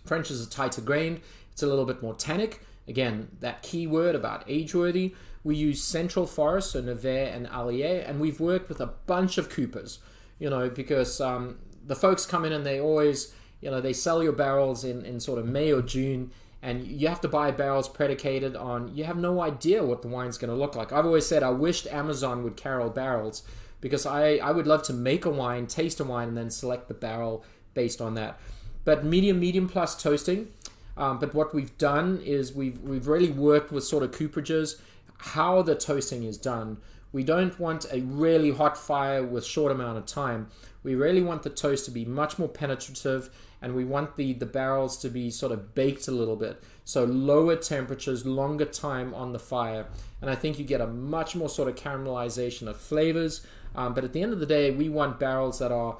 French is a tighter grained. It's a little bit more tannic. Again, that key word about age-worthy. We use Central Forest, so Nevers and Allier, and we've worked with a bunch of coopers, because the folks come in and they always, they sell your barrels in sort of May or June, and you have to buy barrels predicated on, you have no idea what the wine's going to look like. I've always said I wished Amazon would carol barrels, because I would love to make a wine, taste a wine, and then select the barrel based on that. But medium plus toasting. But what we've done is we've really worked with sort of cooperages, how the toasting is done. We don't want a really hot fire with short amount of time. We really want the toast to be much more penetrative, and we want the barrels to be sort of baked a little bit. So lower temperatures, longer time on the fire. And I think you get a much more sort of caramelization of flavors. But at the end of the day, we want barrels that are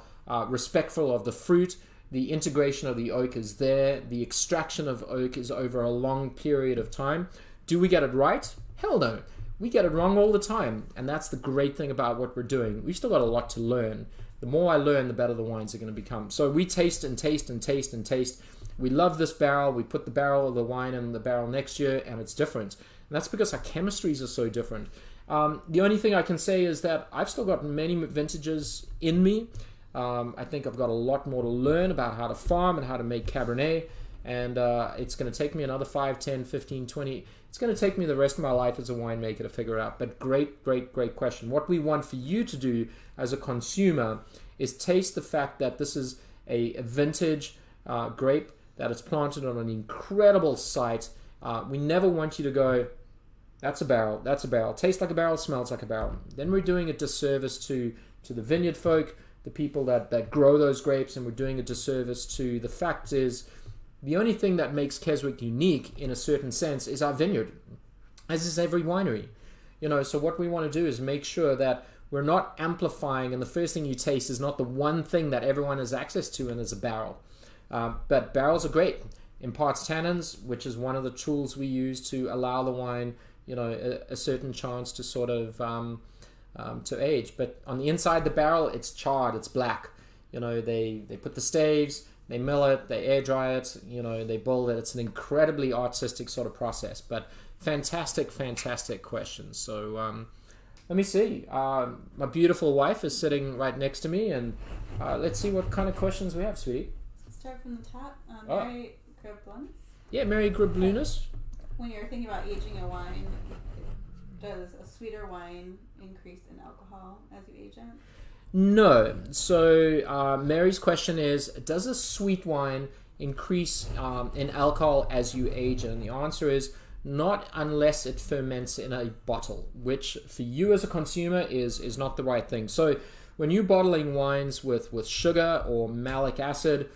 respectful of the fruit. The integration of the oak is there. The extraction of oak is over a long period of time. Do we get it right? Hell no. We get it wrong all the time. And that's the great thing about what we're doing. We've still got a lot to learn. The more I learn, the better the wines are going to become. So we taste and taste and taste and taste. We love this barrel. We put the barrel of the wine in the barrel next year, and it's different. And that's because our chemistries are so different. The only thing I can say is that I've still got many vintages in me. I think I've got a lot more to learn about how to farm and how to make Cabernet, and it's going to take me another 5, 10, 15, 20. It's going to take me the rest of my life as a winemaker to figure it out. But great question. What we want for you to do as a consumer is taste the fact that this is a vintage grape that is planted on an incredible site. We never want you to go, that's a barrel, that's a barrel, tastes like a barrel, smells like a barrel. Then we're doing a disservice to the vineyard folk, the people that grow those grapes, and we're doing a disservice to the fact is the only thing that makes Keswick unique in a certain sense is our vineyard, as is every winery. So what we want to do is make sure that we're not amplifying, and the first thing you taste is not the one thing that everyone has access to, and is a barrel. But barrels are great. Imparts tannins, which is one of the tools we use to allow the wine, a certain chance to sort of to age. But on the inside the barrel, it's charred, it's black. They put the staves, they mill it, they air dry it, they build it. It's an incredibly artistic sort of process. But fantastic question. So let me see. My beautiful wife is sitting right next to me, and let's see what kind of questions we have, sweetie. Start from the top. Mary Grablunas. Yeah, Mary Grablunas. When you're thinking about aging a wine, does a sweeter wine increase in alcohol as you age it? No. So Mary's question is, does a sweet wine increase in alcohol as you age it? And the answer is not unless it ferments in a bottle, which for you as a consumer is not the right thing. So when you're bottling wines with sugar or malic acid,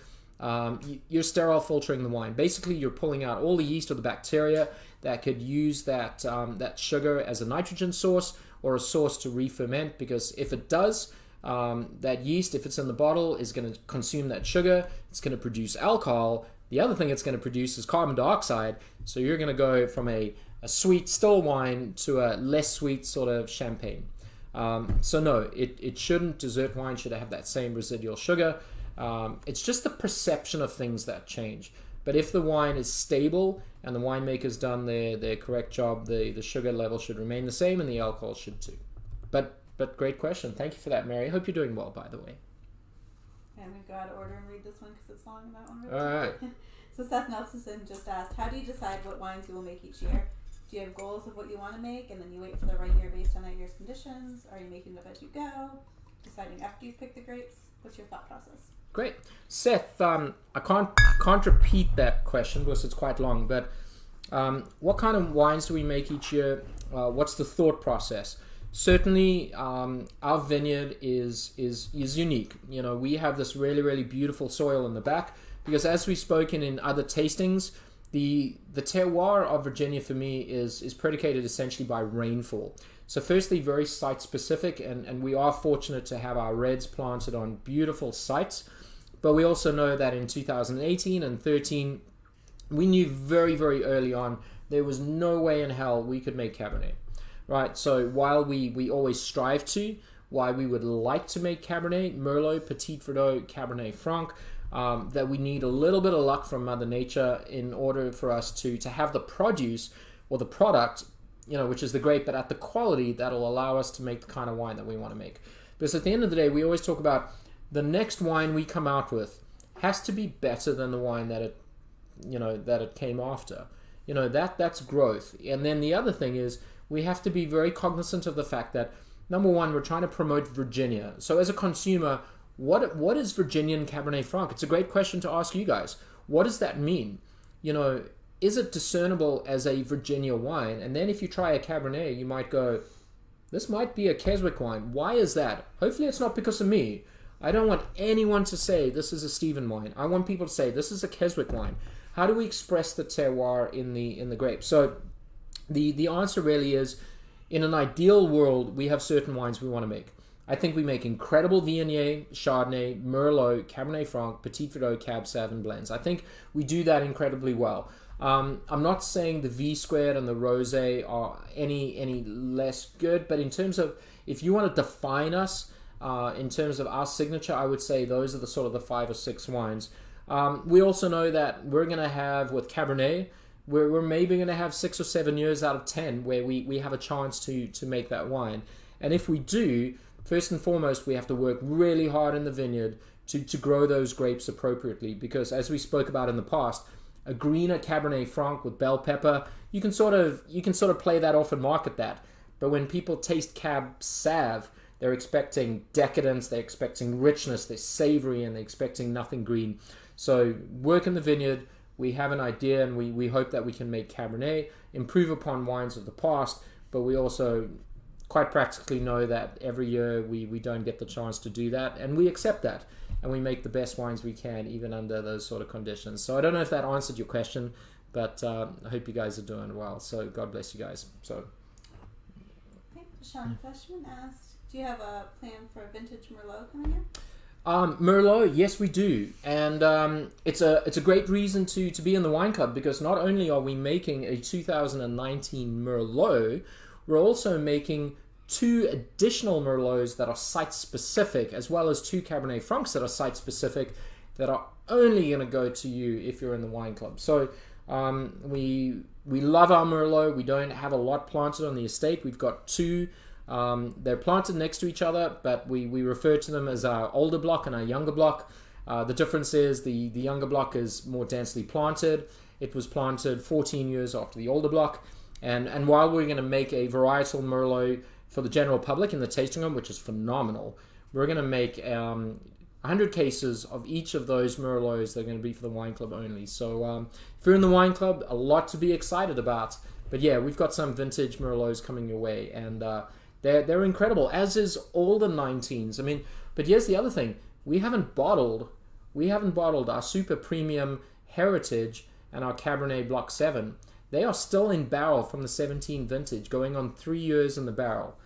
you're sterile filtering the wine. Basically, you're pulling out all the yeast or the bacteria that could use that sugar as a nitrogen source or a source to re-ferment, because if it does, that yeast, if it's in the bottle, is going to consume that sugar. It's going to produce alcohol. The other thing it's going to produce is carbon dioxide. So you're going to go from a sweet still wine to a less sweet sort of champagne. So no, it shouldn't. Dessert wine should have that same residual sugar. It's just the perception of things that change. But if the wine is stable and the winemaker's done their correct job, the sugar level should remain the same and the alcohol should too. But great question. Thank you for that, Mary. I hope you're doing well, by the way. And we've got to order and read this one because it's long, that one. All right. So Seth Nelson just asked, how do you decide what wines you will make each year? Do you have goals of what you want to make and then you wait for the right year based on that year's conditions? Are you making them as you go? Deciding after you've picked the grapes? What's your thought process? Great. Seth, I can't repeat that question because it's quite long, but what kind of wines do we make each year? What's the thought process? Certainly, our vineyard is unique. We have this really, really beautiful soil in the back because, as we've spoken in other tastings, the terroir of Virginia for me is predicated essentially by rainfall. So firstly, very site specific, and we are fortunate to have our reds planted on beautiful sites. But we also know that in 2018 and 13, we knew very, very early on there was no way in hell we could make Cabernet. Right, so while we always strive to, why we would like to make Cabernet, Merlot, Petit Verdot, Cabernet Franc, that we need a little bit of luck from Mother Nature in order for us to have the produce or the product, which is the grape, but at the quality that'll allow us to make the kind of wine that we want to make. Because at the end of the day, we always talk about the next wine we come out with has to be better than the wine that it came after. That's growth. And then the other thing is, we have to be very cognizant of the fact that, number one, we're trying to promote Virginia. So as a consumer, what is Virginian Cabernet Franc? It's a great question to ask you guys. What does that mean? Is it discernible as a Virginia wine? And then if you try a Cabernet, you might go, this might be a Keswick wine. Why is that? Hopefully it's not because of me. I don't want anyone to say this is a Stephen wine. I want people to say this is a Keswick wine. How do we express the terroir in the grape? So the answer really is, in an ideal world, we have certain wines we want to make. I think we make incredible Viognier, Chardonnay, Merlot, Cabernet Franc, Petit Verdot, Cab Sav, and blends. I think we do that incredibly well. I'm not saying the V squared and the rosé are any less good, but in terms of, if you want to define us in terms of our signature, I would say those are the sort of the 5 or 6 wines. We also know that we're going to have, with Cabernet, we're maybe going to have 6 or 7 years out of 10 where we have a chance to make that wine. And if we do, first and foremost, we have to work really hard in the vineyard to grow those grapes appropriately, because as we spoke about in the past, a greener Cabernet Franc with bell pepper, you can sort of play that off and market that. But when people taste Cab Sav, They're expecting decadence, they're expecting richness, they're savory, and they're expecting nothing green. So work in the vineyard. We have an idea, and we hope that we can make Cabernet, improve upon wines of the past, but we also quite practically know that every year we don't get the chance to do that, and we accept that, and we make the best wines we can even under those sort of conditions. So I don't know if that answered your question, but I hope you guys are doing well. So God bless you guys. So Sean Fleshman asked, do you have a plan for a vintage Merlot coming in? Merlot, yes we do, and it's a great reason to be in the wine club, because not only are we making a 2019 Merlot, we're also making 2 additional Merlots that are site specific, as well as 2 Cabernet Francs that are site specific, that are only going to go to you if you're in the wine club. So we love our Merlot. We don't have a lot planted on the estate. We've got 2. They're planted next to each other, but we refer to them as our older block and our younger block. The difference is the younger block is more densely planted. It was planted 14 years after the older block. And while we're going to make a varietal Merlot for the general public in the tasting room, which is phenomenal, we're going to make 100 cases of each of those Merlots. They're going to be for the wine club only. So if you're in the wine club, a lot to be excited about. But yeah, we've got some vintage Merlots coming your way, and they're incredible, as is all the 19s. I mean, but here's the other thing: we haven't bottled our super premium Heritage and our Cabernet Block 7. They are still in barrel from the 17 vintage, going on 3 years in the barrel.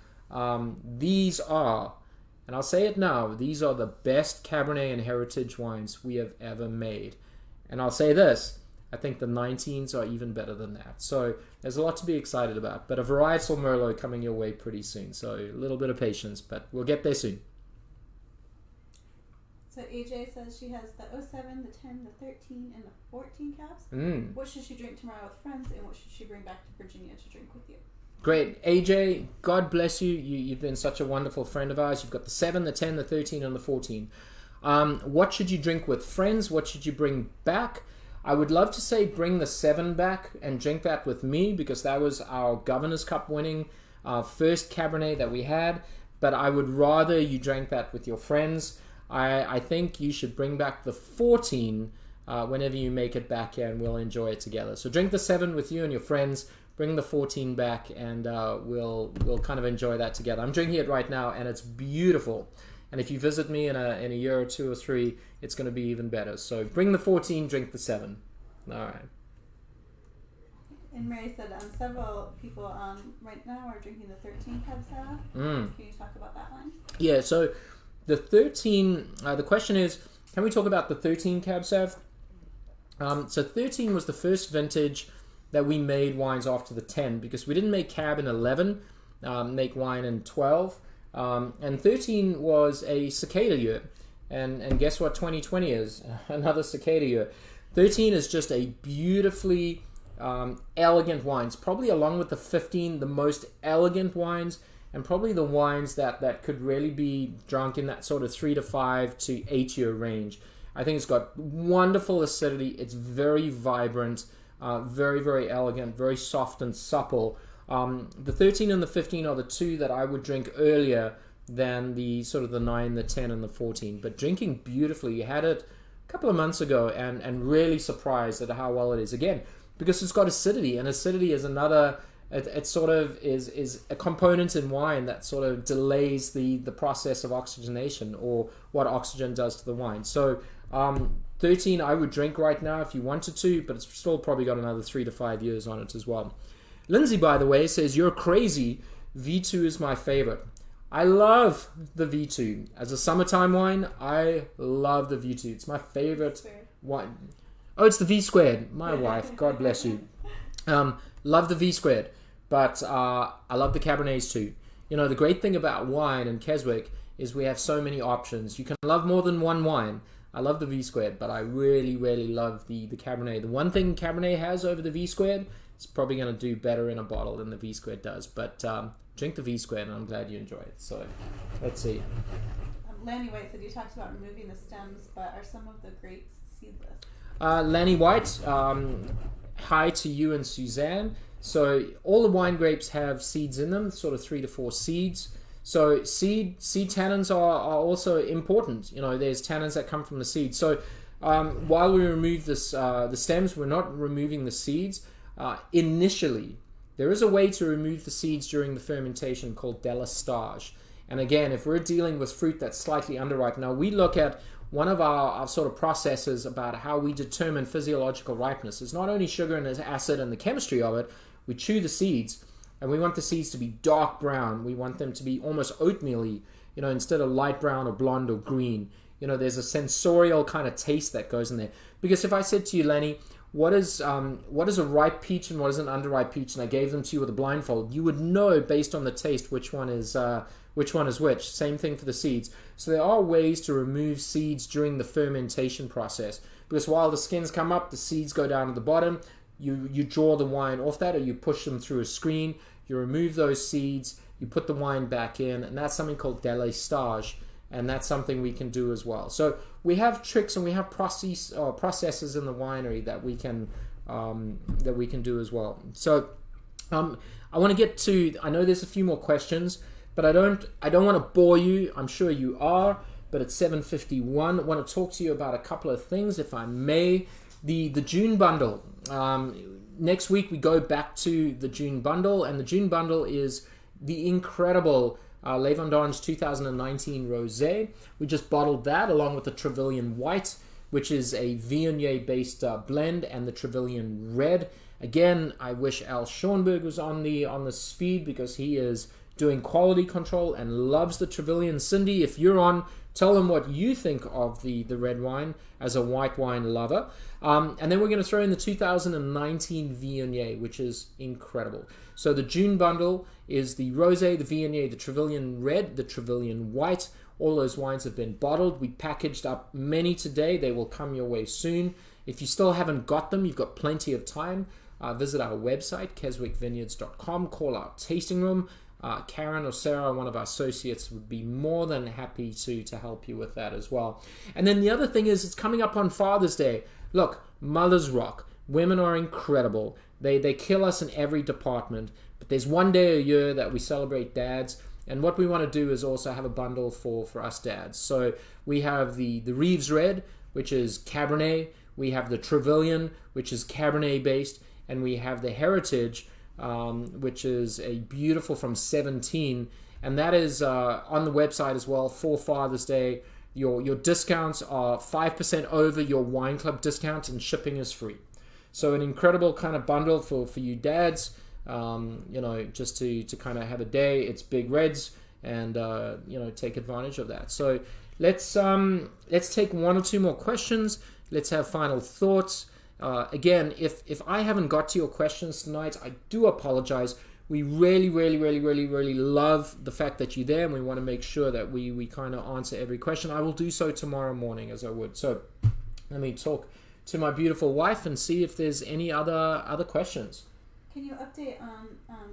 These are, and I'll say it now, these are the best Cabernet and Heritage wines we have ever made. And I'll say this: I think the 19s are even better than that. So there's a lot to be excited about. But a varietal Merlot coming your way pretty soon. So a little bit of patience, but we'll get there soon. So AJ says she has the 07, the 10, the 13, and the 14 cabs. What should she drink tomorrow with friends, and what should she bring back to Virginia to drink with you? Great. AJ, God bless you. You've been such a wonderful friend of ours. You've got the 7, the 10, the 13, and the 14. What should you drink with friends? What should you bring back? I would love to say bring the 7 back and drink that with me, because that was our Governor's Cup winning first Cabernet that we had. But I would rather you drank that with your friends. I think you should bring back the 14 whenever you make it back here, and we'll enjoy it together. So drink the 7 with you and your friends. Bring the 14 back, and we'll kind of enjoy that together. I'm drinking it right now, and it's beautiful. And if you visit me in a year or 2 or 3, it's going to be even better. So bring the 14, drink the 7. All right. And Mary said several people right now are drinking the 13 Cab Sauv. Can you talk about that one? Yeah, so the 13, the question is, can we talk about the 13 Cab Sauv? So 13 was the first vintage that we made wines after the 10, because we didn't make Cab in 11, make wine in 12. And 13 was a cicada year. And guess what 2020 is? Another cicada year. 13 is just a beautifully elegant wines, probably along with the 15, the most elegant wines, and probably the wines that could really be drunk in that sort of 3 to 5 to 8 year range. I think it's got wonderful acidity. It's very vibrant, very, very elegant, very soft and supple. The 13 and the 15 are the 2 that I would drink earlier than the sort of the 9, the 10, and the 14. But drinking beautifully. You had it a couple of months ago, and really surprised at how well it is. Again, because it's got acidity, and acidity is another, it sort of is a component in wine that sort of delays the process of oxygenation, or what oxygen does to the wine. So 13 I would drink right now if you wanted to, but it's still probably got another 3 to 5 years on it as well. Lindsay, by the way, says, you're crazy. V2 is my favorite. I love the V2. As a summertime wine, I love the V2. It's my favorite wine. Oh, it's the V squared. My wife, God bless you. Love the V squared. But I love the Cabernets too. You know, the great thing about wine in Keswick is we have so many options. You can love more than one wine. I love the V squared, but I really, really love the Cabernet. The one thing Cabernet has over the V squared, it's probably going to do better in a bottle than the V squared does. But drink the V squared, and I'm glad you enjoy it. So let's see. Lanny White said you talked about removing the stems, but are some of the grapes seedless? Lanny White, hi to you and Suzanne. So all the wine grapes have seeds in them, sort of 3 to 4 seeds. So seed tannins are also important. There's tannins that come from the seed. So while we remove this the stems, we're not removing the seeds initially. There is a way to remove the seeds during the fermentation called delistage. And again, if we're dealing with fruit that's slightly underripe, now we look at one of our sort of processes about how we determine physiological ripeness. It's not only sugar and acid and the chemistry of it. We chew the seeds, and we want the seeds to be dark brown. We want them to be almost oatmeal-y, instead of light brown or blonde or green. There's a sensorial kind of taste that goes in there. Because if I said to you, Lenny, what is a ripe peach and what is an underripe peach, and I gave them to you with a blindfold, you would know based on the taste which one is which. Same thing for the seeds. So there are ways to remove seeds during the fermentation process, because while the skins come up, the seeds go down to the bottom. You draw the wine off that, or you push them through a screen. You remove those seeds, you put the wine back in, and that's something called delistage. And that's something we can do as well. So we have tricks and we have processes in the winery that we can do as well. So I want to get to. I know there's a few more questions, but I don't want to bore you. I'm sure you are. But it's 7:51. I want to talk to you about a couple of things, if I may. The June bundle. Next week we go back to the June bundle, and the June bundle is the incredible Les Vendanges 2019 Rosé. We just bottled that along with the Trevelyan White, which is a Viognier-based blend, and the Trevelyan Red. Again, I wish Al Schoenberg was on this feed, because he is doing quality control and loves the Trevelyan. Cindy, if you're on, tell them what you think of the red wine as a white wine lover. And then we're going to throw in the 2019 Viognier, which is incredible. So the June bundle is the Rosé, the Viognier, the Trevelyan Red, the Trevelyan White. All those wines have been bottled. We packaged up many today. They will come your way soon. If you still haven't got them, you've got plenty of time. Visit our website, keswickvineyards.com. Call our tasting room. Karen or Sarah, one of our associates, would be more than happy to help you with that as well. And then the other thing is, it's coming up on Father's Day. Look, mothers rock. Women are incredible. They kill us in every department. But there's one day a year that we celebrate dads. And what we want to do is also have a bundle for us dads. So we have the Reeves Red, which is Cabernet. We have the Trevelyan, which is Cabernet based. And we have the Heritage, which is a beautiful from 17, and that is on the website as well for Father's Day. Your discounts are 5% over your wine club discount, and shipping is free. So an incredible kind of bundle for you dads, just to kind of have a day. It's big reds, and take advantage of that. So let's take one or two more questions. Let's have final thoughts. Again, if I haven't got to your questions tonight, I do apologize. We really, really, really, really, really love the fact that you're there, and we want to make sure that we kind of answer every question. I will do so tomorrow morning, as I would. So let me talk to my beautiful wife and see if there's any other questions. Can you update on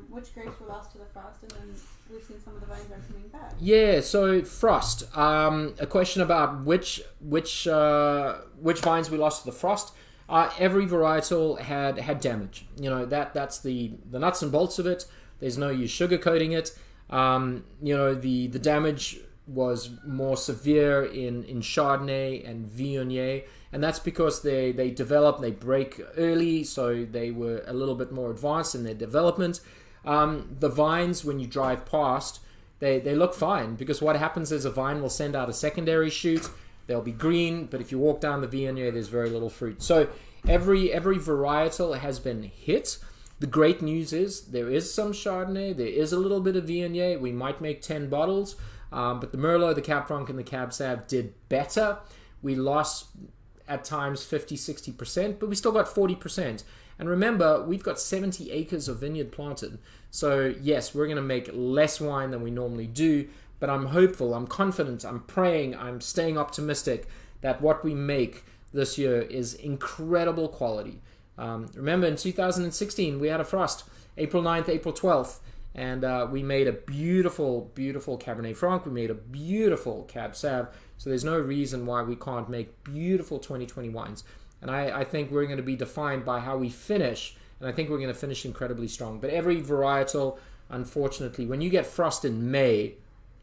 which grapes were lost to the frost, and then we've seen some of the vines are coming back? Yeah, so frost. A question about which vines we lost to the frost. Every varietal had damage. That's the nuts and bolts of it. There's no use sugarcoating it. The damage was more severe in Chardonnay and Viognier, and that's because they break early, so they were a little bit more advanced in their development. The vines, when you drive past, they look fine, because what happens is a vine will send out a secondary shoot. They'll be green, but if you walk down the Viognier, there's very little fruit. So every varietal has been hit. The great news is there is some Chardonnay, there is a little bit of Viognier. We might make 10 bottles, but the Merlot, the Cab Franc, and the Cab Sav did better. We lost at times 50-60%, but we still got 40%. And remember, we've got 70 acres of vineyard planted. So yes, we're going to make less wine than we normally do, but I'm hopeful, I'm confident, I'm praying, I'm staying optimistic that what we make this year is incredible quality. Remember, in 2016, we had a frost, April 9th, April 12th, and we made a beautiful, beautiful Cabernet Franc. We made a beautiful Cab Sav, so there's no reason why we can't make beautiful 2020 wines. And I think we're going to be defined by how we finish, and I think we're going to finish incredibly strong. But every varietal, unfortunately, when you get frost in May,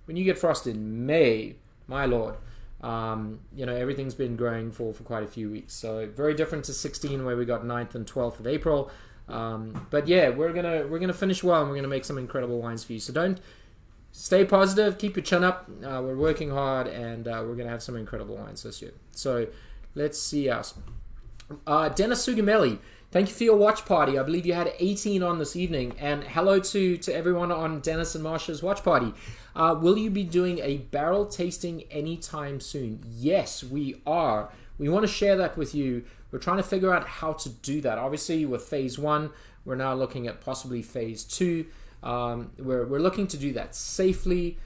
when you get frost in May, my lord, everything's been growing for quite a few weeks. So very different to 16 where we got 9th and 12th of April. But yeah, we're gonna finish well, and we're gonna make some incredible wines for you. So don't stay positive, keep your chin up. We're working hard, and we're gonna have some incredible wines this year. So let's see us. Dennis Sugamelli, thank you for your watch party. I believe you had 18 on this evening, and hello to everyone on Dennis and Marsha's watch party. Will you be doing a barrel tasting anytime soon? Yes, we are. We want to share that with you. We're trying to figure out how to do that. Obviously, with phase 1, we're now looking at possibly phase 2. We're looking to do that safely,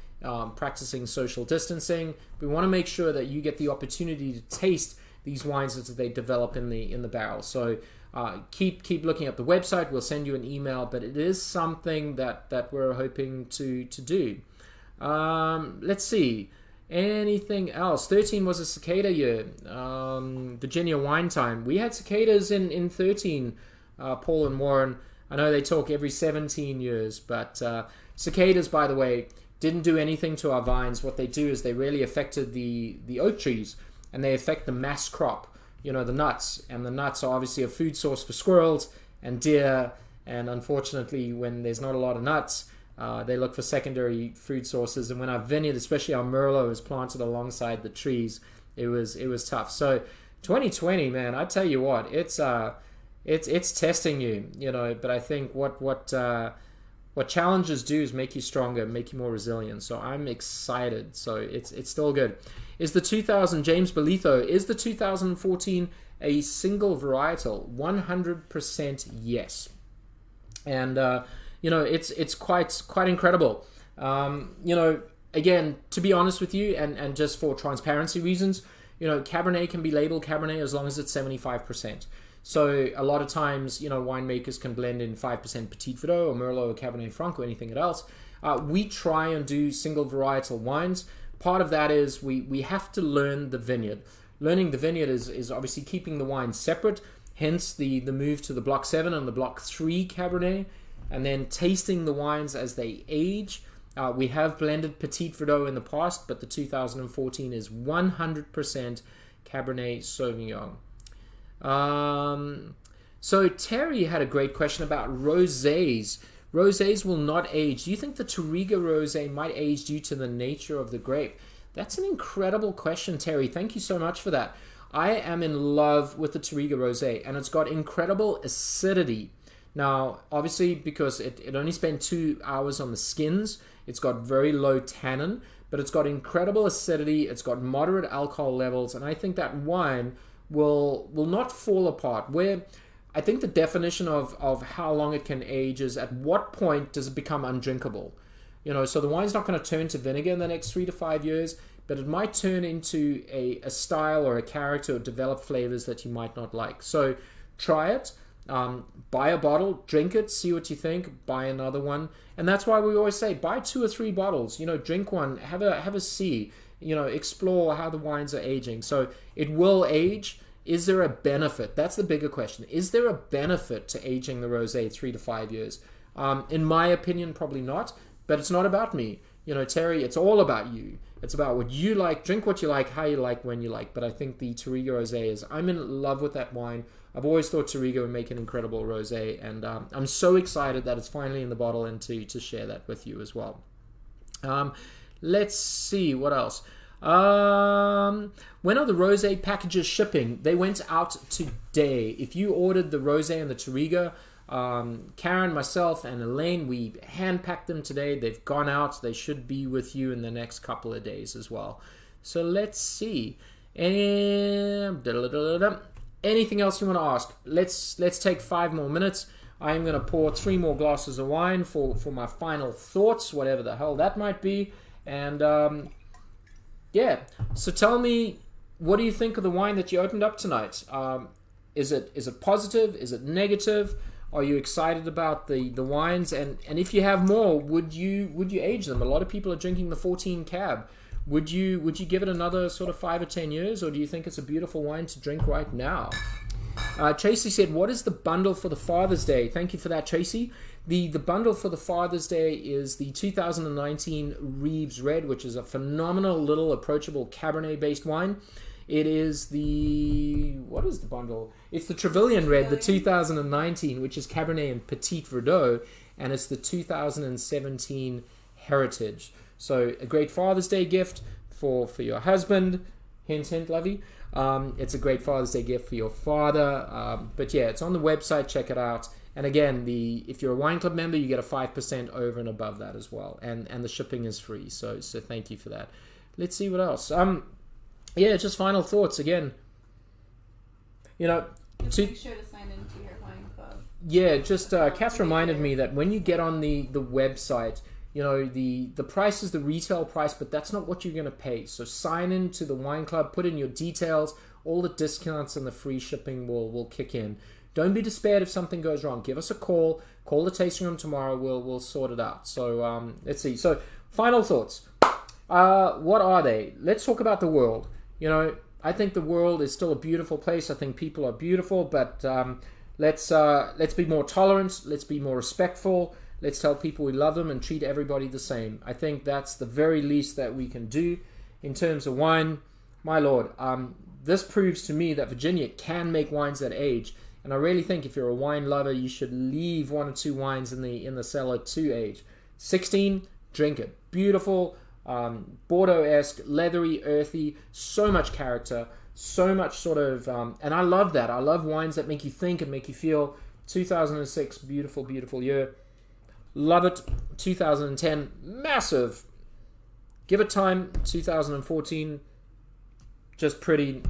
practicing social distancing. We want to make sure that you get the opportunity to taste these wines as they develop in the barrel. So keep looking at the website. We'll send you an email, but it is something that we're hoping to do. Let's see. Anything else? 13 was a cicada year. Virginia wine time. We had cicadas in 13, Paul and Warren. I know they talk every 17 years, but cicadas, by the way, didn't do anything to our vines. What they do is they really affected the oak trees, and they affect the mass crop, the nuts. And the nuts are obviously a food source for squirrels and deer, and unfortunately, when there's not a lot of nuts, they look for secondary food sources. And when our vineyard, especially our Merlot, is planted alongside the trees, it was tough. So 2020, man, I tell you what, it's testing you, but I think what challenges do is make you stronger, make you more resilient. So I'm excited. So it's still good. Is the 2000, James Belitho, is the 2014 a single varietal? 100% yes. And it's quite incredible. Again, to be honest with you, and just for transparency reasons, Cabernet can be labeled Cabernet as long as it's 75%. So a lot of times, winemakers can blend in 5% Petit Verdot or Merlot or Cabernet Franc or anything else. We try and do single varietal wines. Part of that is we have to learn the vineyard. Learning the vineyard is obviously keeping the wine separate, hence the move to the Block 7 and the Block 3 Cabernet, and then tasting the wines as they age. We have blended Petit Verdot in the past, but the 2014 is 100% Cabernet Sauvignon. So Terry had a great question about rosés. Rosés will not age. Do you think the Touriga rosé might age due to the nature of the grape? That's an incredible question, Terry. Thank you so much for that. I am in love with the Touriga rosé, and it's got incredible acidity. Now, obviously, because it only spent 2 hours on the skins, it's got very low tannin, but it's got incredible acidity. It's got moderate alcohol levels, and I think that wine will not fall apart. Where I think the definition of how long it can age is at what point does it become undrinkable. So the wine's not going to turn to vinegar in the next 3 to 5 years, but it might turn into a style or a character or develop flavors that you might not like. So try it, buy a bottle, drink it, see what you think, buy another one. And that's why we always say buy 2 or 3 bottles, drink one, have a see, explore how the wines are aging. So it will age. Is there a benefit? That's the bigger question. Is there a benefit to aging the rosé 3 to 5 years? In my opinion, probably not, but it's not about me. Terry, it's all about you. It's about what you like, drink what you like, how you like, when you like. But I think the Touriga rosé I'm in love with that wine. I've always thought Touriga would make an incredible rosé, and I'm so excited that it's finally in the bottle and to share that with you as well. Let's see, what else? When are the rosé packages shipping? They went out today. If you ordered the rosé and the Touriga, Karen, myself, and Elaine, we hand-packed them today. They've gone out. They should be with you in the next couple of days as well. So let's see. Anything else you want to ask? Let's take 5 more minutes. I'm going to pour 3 more glasses of wine for my final thoughts, whatever the hell that might be. And yeah, so tell me, what do you think of the wine that you opened up tonight? Is it positive? Is it negative? Are you excited about the wines? And if you have more, would you age them? A lot of people are drinking the 14 Cab. Would you give it another sort of 5 or 10 years, or do you think it's a beautiful wine to drink right now? Tracy said, what is the bundle for the Father's Day? Thank you for that, Tracy. The bundle for the Father's Day is the 2019 Reeves Red, which is a phenomenal little approachable Cabernet-based wine. It is what is the bundle? It's the Trevelyan Red, the 2019, which is Cabernet and Petit Verdot, and it's the 2017 Heritage. So a great Father's Day gift for your husband. Hint, hint, lovey. It's a great Father's Day gift for your father. But yeah, it's on the website. Check it out. And again, if you're a wine club member, you get a 5% over and above that as well. And the shipping is free. So thank you for that. Let's see what else. Yeah, just final thoughts again. Just make sure to sign into your wine club. Yeah, just Kath reminded me that when you get on the website, the price is the retail price, but that's not what you're going to pay. So sign into the wine club, put in your details, all the discounts and the free shipping will kick in. Don't be despaired if something goes wrong. Give us a call. Call the tasting room tomorrow. We'll sort it out. So let's see. So final thoughts. What are they? Let's talk about the world. I think the world is still a beautiful place. I think people are beautiful, but let's be more tolerant. Let's be more respectful. Let's tell people we love them and treat everybody the same. I think that's the very least that we can do in terms of wine. My Lord, this proves to me that Virginia can make wines that age. And I really think if you're a wine lover, you should leave 1 or 2 wines in the cellar to age. 16, drink it. Beautiful, Bordeaux-esque, leathery, earthy, so much character, so much sort of, and I love that. I love wines that make you think and make you feel. 2006, beautiful, beautiful year. Love it. 2010, massive. Give it time. 2014, just pretty,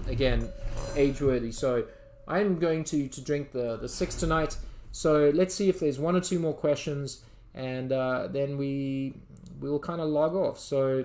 again, age-worthy. So I'm going to drink the 6 tonight. So let's see if there's 1 or 2 more questions, and then we will kind of log off. So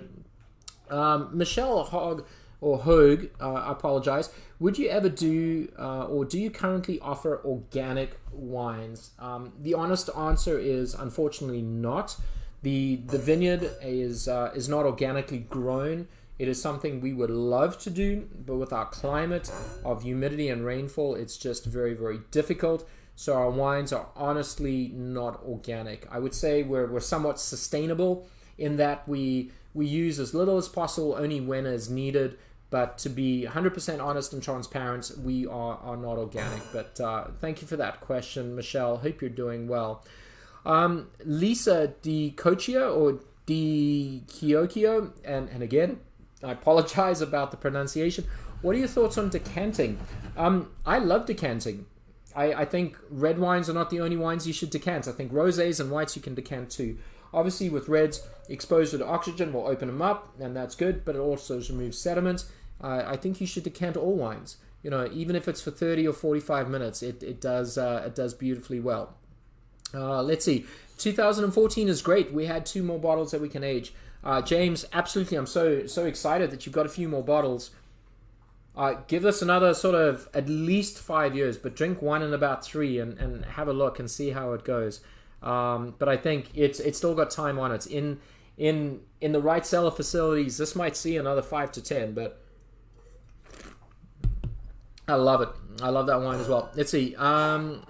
Michelle Hogue, I apologize. Would you ever do, or do you currently offer organic wines? The honest answer is unfortunately not. The vineyard is not organically grown. It is something we would love to do, but with our climate of humidity and rainfall, it's just very, very difficult. So our wines are honestly not organic. I would say we're somewhat sustainable in that we use as little as possible, only when is needed. But to be 100% honest and transparent, we are not organic. But thank you for that question, Michelle. Hope you're doing well. Lisa Di Cochio or Di Chiocchio, and again, I apologize about the pronunciation. What are your thoughts on decanting? I love decanting. I think red wines are not the only wines you should decant. I think rosés and whites you can decant too. Obviously with reds, exposure to oxygen will open them up, and that's good, but it also removes sediment. I think you should decant all wines. Even if it's for 30 or 45 minutes, it does beautifully well. Let's see. 2014 is great. We had 2 more bottles that we can age. James, absolutely. I'm so excited that you've got a few more bottles. Give us another sort of at least 5 years, but drink 1 in about 3 and have a look and see how it goes. But I think it's still got time on it. In the right cellar facilities, this might see another 5 to 10, but I love it. I love that wine as well. Let's see. Trish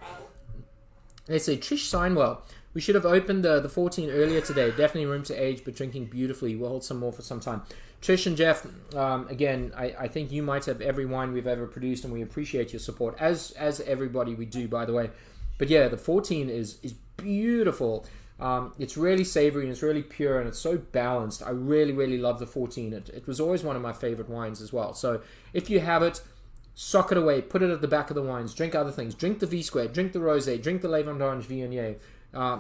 Seinwell. We should have opened the 14 earlier today. Definitely room to age, but drinking beautifully. We'll hold some more for some time. Trish and Jeff, again, I think you might have every wine we've ever produced, and we appreciate your support, as everybody we do, by the way. But yeah, the 14 is beautiful. It's really savory and it's really pure and it's so balanced. I really, really love the 14. It was always one of my favorite wines as well. So if you have it, sock it away, put it at the back of the wines, drink other things. Drink the V-Square, drink the Rosé, drink the Le Vendange Viognier.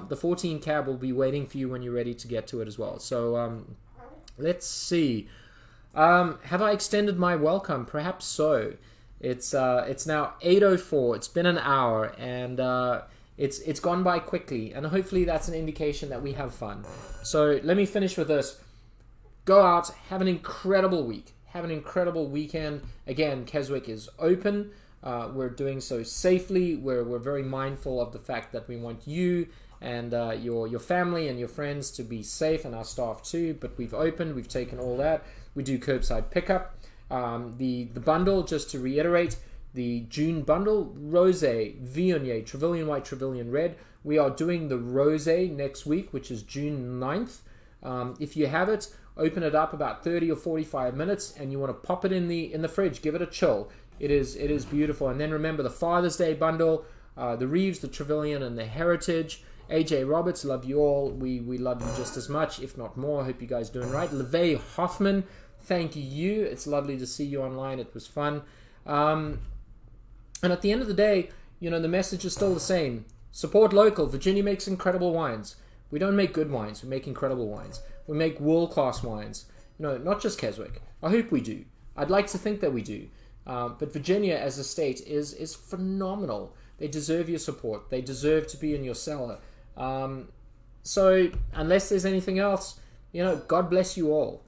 The 14 cab will be waiting for you when you're ready to get to it as well. So let's see. Have I extended my welcome? Perhaps so. It's now 8:04. It's been an hour, and it's gone by quickly. And hopefully that's an indication that we have fun. So let me finish with this. Go out, have an incredible week. Have an incredible weekend. Again, Keswick is open. We're doing so safely. We're very mindful of the fact that we want you and your family and your friends to be safe, and our staff too. But we've opened. We've taken all that. We do curbside pickup. The bundle, just to reiterate, the June bundle, Rosé, Viognier, Trevelyan White, Trevelyan Red. We are doing the Rosé next week, which is June 9th. If you have it, open it up about 30 or 45 minutes, and you want to pop it in the fridge. Give it a chill. It is beautiful. And then remember the Father's Day bundle, the Reeves, the Trevelyan, and the Heritage. AJ Roberts, love you all. We love you just as much, if not more. I hope you guys are doing right. LeVay Hoffman, thank you. It's lovely to see you online. It was fun. And at the end of the day, the message is still the same. Support local. Virginia makes incredible wines. We don't make good wines. We make incredible wines. We make world-class wines. Not just Keswick. I hope we do. I'd like to think that we do. But Virginia as a state is phenomenal. They deserve your support. They deserve to be in your cellar. So unless there's anything else, God bless you all.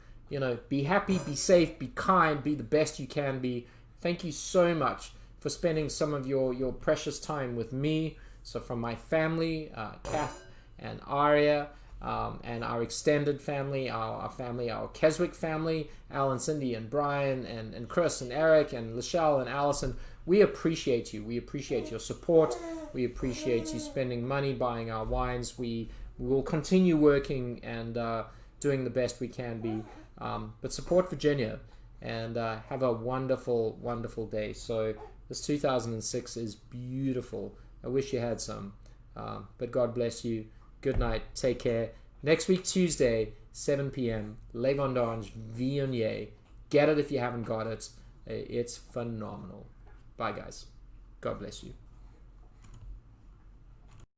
Be happy, be safe, be kind, be the best you can be. Thank you so much for spending some of your precious time with me. So from my family, Kath and Aria, and our extended family, our Keswick family, Al and Cindy and Brian and Chris and Eric and Lachelle and Allison, we appreciate you. We appreciate your support. We appreciate you spending money buying our wines. We will continue working and doing the best we can be. But support Virginia and have a wonderful, wonderful day. So this 2006 is beautiful. I wish you had some. But God bless you. Good night. Take care. Next week, Tuesday, 7 p.m., Les Vendanges, Viognier. Get it if you haven't got it. It's phenomenal. Bye, guys. God bless you.